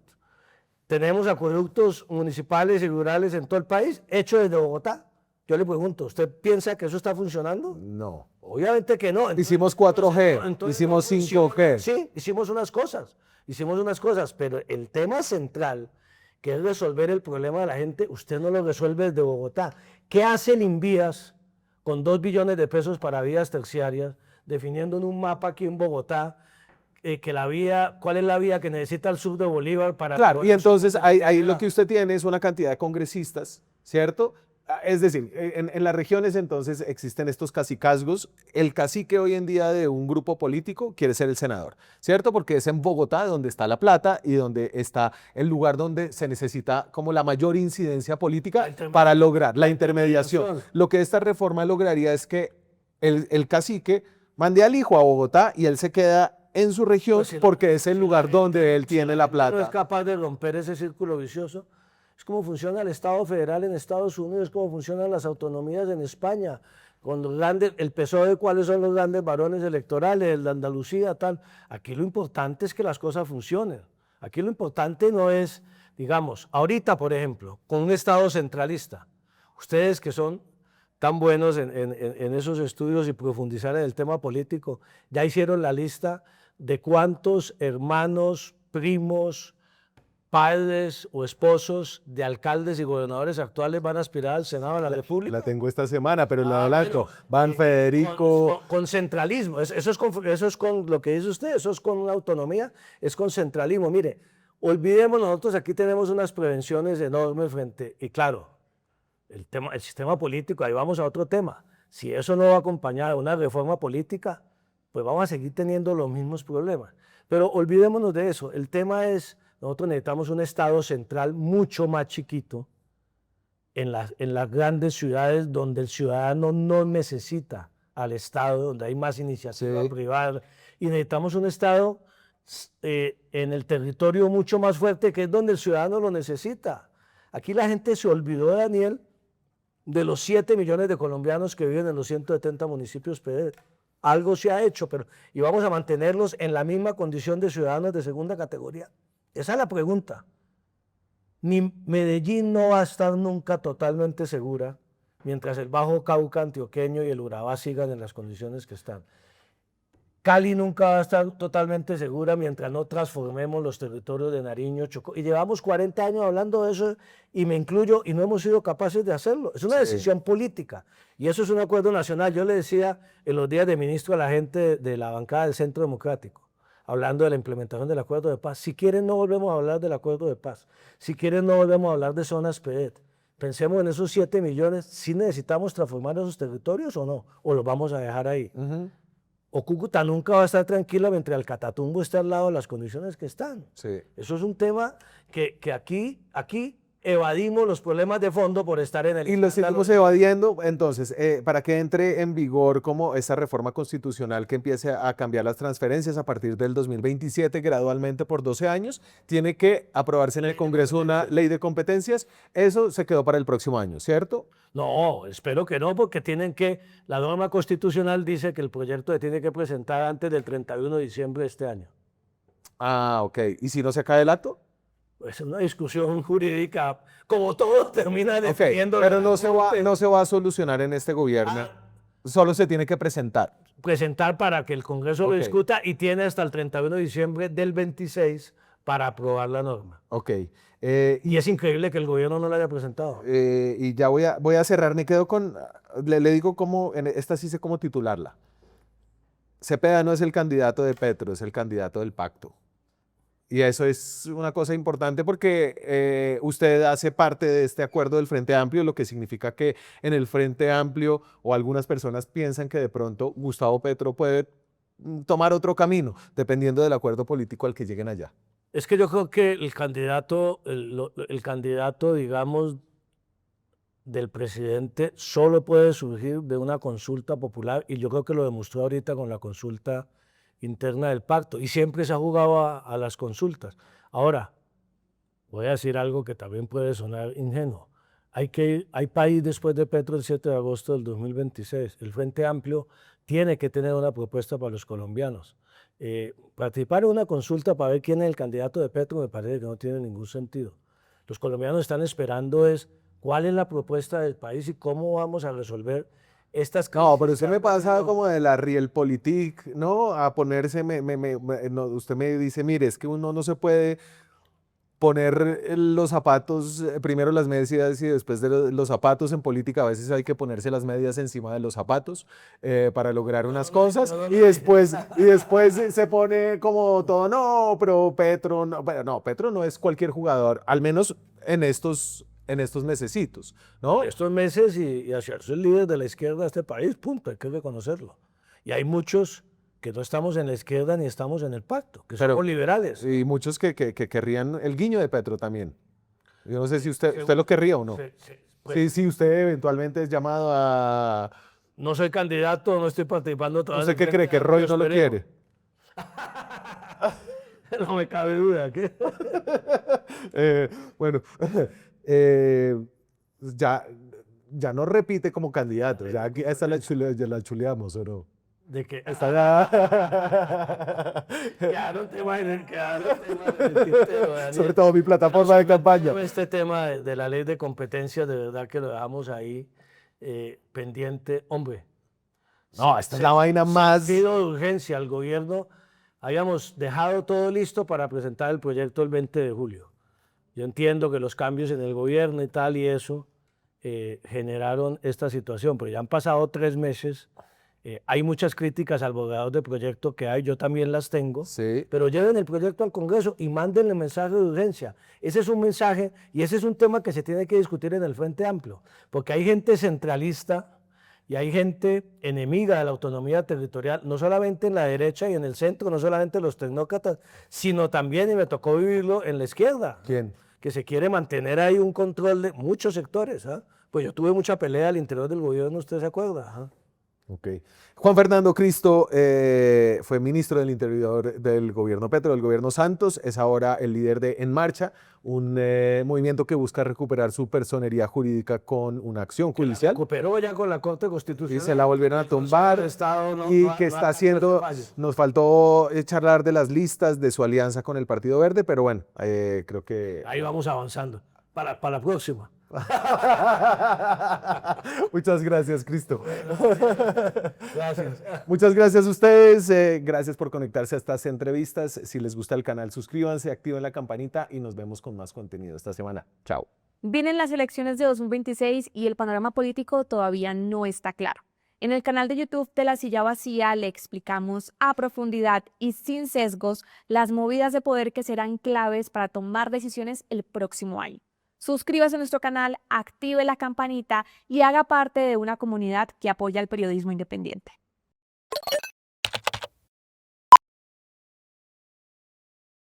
Tenemos acueductos municipales y rurales en todo el país, hechos desde Bogotá. Yo le pregunto, ¿usted piensa que eso está funcionando?
No.
Obviamente que no.
Hicimos 4G,
Entonces,
hicimos
no funciona.
5G.
Sí, hicimos unas cosas, pero el tema central, que es resolver el problema de la gente, usted no lo resuelve desde Bogotá. ¿Qué hace el Invías con 2 billones de pesos para vías terciarias, definiendo en un mapa aquí en Bogotá cuál es la vía que necesita el sur de Bolívar para...
Claro, y entonces ahí lo que usted tiene es una cantidad de congresistas, ¿cierto? Es decir, en las regiones entonces existen estos cacicazgos. El cacique hoy en día de un grupo político quiere ser el senador, ¿cierto? Porque es en Bogotá donde está la plata y donde está el lugar donde se necesita como la mayor incidencia política para lograr la intermediación. Lo que esta reforma lograría es que el cacique mande al hijo a Bogotá y él se queda en su región
Pues si
porque es el lugar donde él tiene la
no es
plata.
capaz de romper ese círculo vicioso. Es como funciona el Estado federal en Estados Unidos, es como funcionan las autonomías en España, con los grandes, el PSOE, cuáles son los grandes varones electorales, el de Andalucía, tal. Aquí lo importante es que las cosas funcionen. Aquí lo importante no es, digamos, ahorita, por ejemplo, con un Estado centralista, ustedes que son tan buenos en esos estudios y profundizar en el tema político, ya hicieron la lista de cuántos hermanos, primos, padres o esposos de alcaldes y gobernadores actuales van a aspirar al Senado de la República.
La tengo esta semana, pero la adelanto.
bueno,
Van Federico.
Con centralismo, eso es con lo que dice usted, eso es con una autonomía, es con centralismo. Mire, olvidemos, nosotros aquí tenemos unas prevenciones enormes frente, y claro, el sistema político, ahí vamos a otro tema. Si eso no va acompañado de una reforma política, pues vamos a seguir teniendo los mismos problemas. Pero olvidémonos de eso. El tema es, nosotros necesitamos un Estado central mucho más chiquito en las grandes ciudades donde el ciudadano no necesita al Estado, donde hay más iniciativa privada. Y necesitamos un Estado en el territorio mucho más fuerte, que es donde el ciudadano lo necesita. Aquí la gente se olvidó, Daniel, de los 7 millones de colombianos que viven en los 170 municipios PD. Algo se ha hecho, y vamos a mantenerlos en la misma condición de ciudadanos de segunda categoría. Esa es la pregunta. Medellín no va a estar nunca totalmente segura mientras el Bajo Cauca antioqueño y el Urabá sigan en las condiciones que están. Cali nunca va a estar totalmente segura mientras no transformemos los territorios de Nariño, Chocó. Y llevamos 40 años hablando de eso, y me incluyo, y no hemos sido capaces de hacerlo. Es una decisión política, y eso es un acuerdo nacional. Yo le decía en los días de ministro a la gente de la bancada del Centro Democrático, hablando de la implementación del acuerdo de paz. Si quieren, no volvemos a hablar del acuerdo de paz. Si quieren, no volvemos a hablar de zonas PED. Pensemos en esos 7 millones. ¿Si necesitamos transformar esos territorios o no? ¿O los vamos a dejar ahí? O Cúcuta nunca va a estar tranquila mientras el Catatumbo esté al lado de las condiciones que están.
Sí.
Eso es un tema que aquí evadimos los problemas de fondo por estar en el
Y lo
escándalo.
seguimos evadiendo, entonces, para que entre en vigor como esta reforma constitucional que empiece a cambiar las transferencias a partir del 2027 gradualmente por 12 años, tiene que aprobarse en el Congreso una ley de competencias. Eso se quedó para el próximo año, ¿cierto?
No, espero que no, porque la norma constitucional dice que el proyecto se tiene que presentar antes del 31 de diciembre de este año.
Ah, ok. ¿Y si no se cae el acto?
Es una discusión jurídica, como todo termina
Ok,
defendiendo.
pero no se va a solucionar en este gobierno, solo se tiene que presentar.
Presentar para que el Congreso
Ok.
lo discuta y tiene hasta el 31 de diciembre del 26 para aprobar la norma.
Ok.
Y es increíble que el gobierno no la haya presentado.
Y ya voy a cerrar, me quedo con, le digo cómo, esta sí sé cómo titularla. Cepeda no es el candidato de Petro, es el candidato del pacto. Y eso es una cosa importante porque usted hace parte de este acuerdo del Frente Amplio, lo que significa que en el Frente Amplio o algunas personas piensan que de pronto Gustavo Petro puede tomar otro camino, dependiendo del acuerdo político al que lleguen allá.
Es que yo creo que el candidato, digamos, del presidente solo puede surgir de una consulta popular y yo creo que lo demostró ahorita con la consulta interna del pacto y siempre se ha jugado a las consultas. Ahora, voy a decir algo que también puede sonar ingenuo. Hay país después de Petro el 7 de agosto del 2026. El Frente Amplio tiene que tener una propuesta para los colombianos. Participar en una consulta para ver quién es el candidato de Petro me parece que no tiene ningún sentido. Los colombianos están esperando cuál es la propuesta del país y cómo vamos a resolver estas crisis.
No, pero usted me pasa como de la realpolitik, ¿no? A ponerse, no, usted me dice, mire, es que uno no se puede poner los zapatos, primero las medias y después de los zapatos. En política a veces hay que ponerse las medias encima de los zapatos para lograr unas cosas y después se pone como todo, no, pero Petro, no, bueno, no, Petro no es cualquier jugador, al menos en estos mesecitos, ¿no?
Estos meses y hacerse el líder de la izquierda de este país, punto, hay que reconocerlo. Y hay muchos que no estamos en la izquierda ni estamos en el pacto, que somos liberales.
Y muchos que querrían el guiño de Petro también. Yo no sé si usted lo querría o no. Sí, usted eventualmente es llamado a...
No soy candidato, no estoy participando todavía.
¿Usted qué cree? ¿Que Roy no lo quiere?
No me cabe duda. ¿Qué?
Bueno, ya no repite como candidato. Ya aquí esta la chuleamos, ¿o no?
De que
Quedaron
temas en el tintero, Daniel.
sobre todo mi plataforma de campaña.
Este tema de la ley de competencias, de verdad que lo dejamos ahí pendiente. Hombre,
No, esta es la vaina más...
pido de urgencia al gobierno. Habíamos dejado todo listo para presentar el proyecto el 20 de julio. Yo entiendo que los cambios en el gobierno y tal y eso generaron esta situación, pero ya han pasado 3 meses. Hay muchas críticas al borrador de proyecto que hay, yo también las tengo,
Sí.
pero lleven el proyecto al Congreso y mándenle mensaje de urgencia. Ese es un mensaje y ese es un tema que se tiene que discutir en el Frente Amplio, porque hay gente centralista y hay gente enemiga de la autonomía territorial, no solamente en la derecha y en el centro, no solamente los tecnócratas, sino también, y me tocó vivirlo, en la izquierda.
¿Quién?
Que se quiere mantener ahí un control de muchos sectores. Pues yo tuve mucha pelea al interior del gobierno, ¿usted se acuerda?
Ok. Juan Fernando Cristo fue ministro del Interior del gobierno Petro, del gobierno Santos, es ahora el líder de En Marcha, un movimiento que busca recuperar su personería jurídica con una acción judicial.
Recuperó ya con la Corte Constitucional.
Y se la volvieron a tumbar y que está haciendo, nos faltó charlar de las listas de su alianza con el Partido Verde, pero bueno, creo que...
Ahí vamos avanzando, para la próxima.
Muchas gracias, Cristo.
Gracias.
Muchas gracias a ustedes, gracias por conectarse a estas entrevistas. Si les gusta el canal, suscríbanse, activen la campanita y nos vemos con más contenido esta semana. Chao.
Vienen las elecciones de 2026 y el panorama político todavía no está claro. En el canal de YouTube de La Silla Vacía le explicamos a profundidad y sin sesgos las movidas de poder que serán claves para tomar decisiones el próximo año. Suscríbase a nuestro canal, active la campanita y haga parte de una comunidad que apoya el periodismo independiente.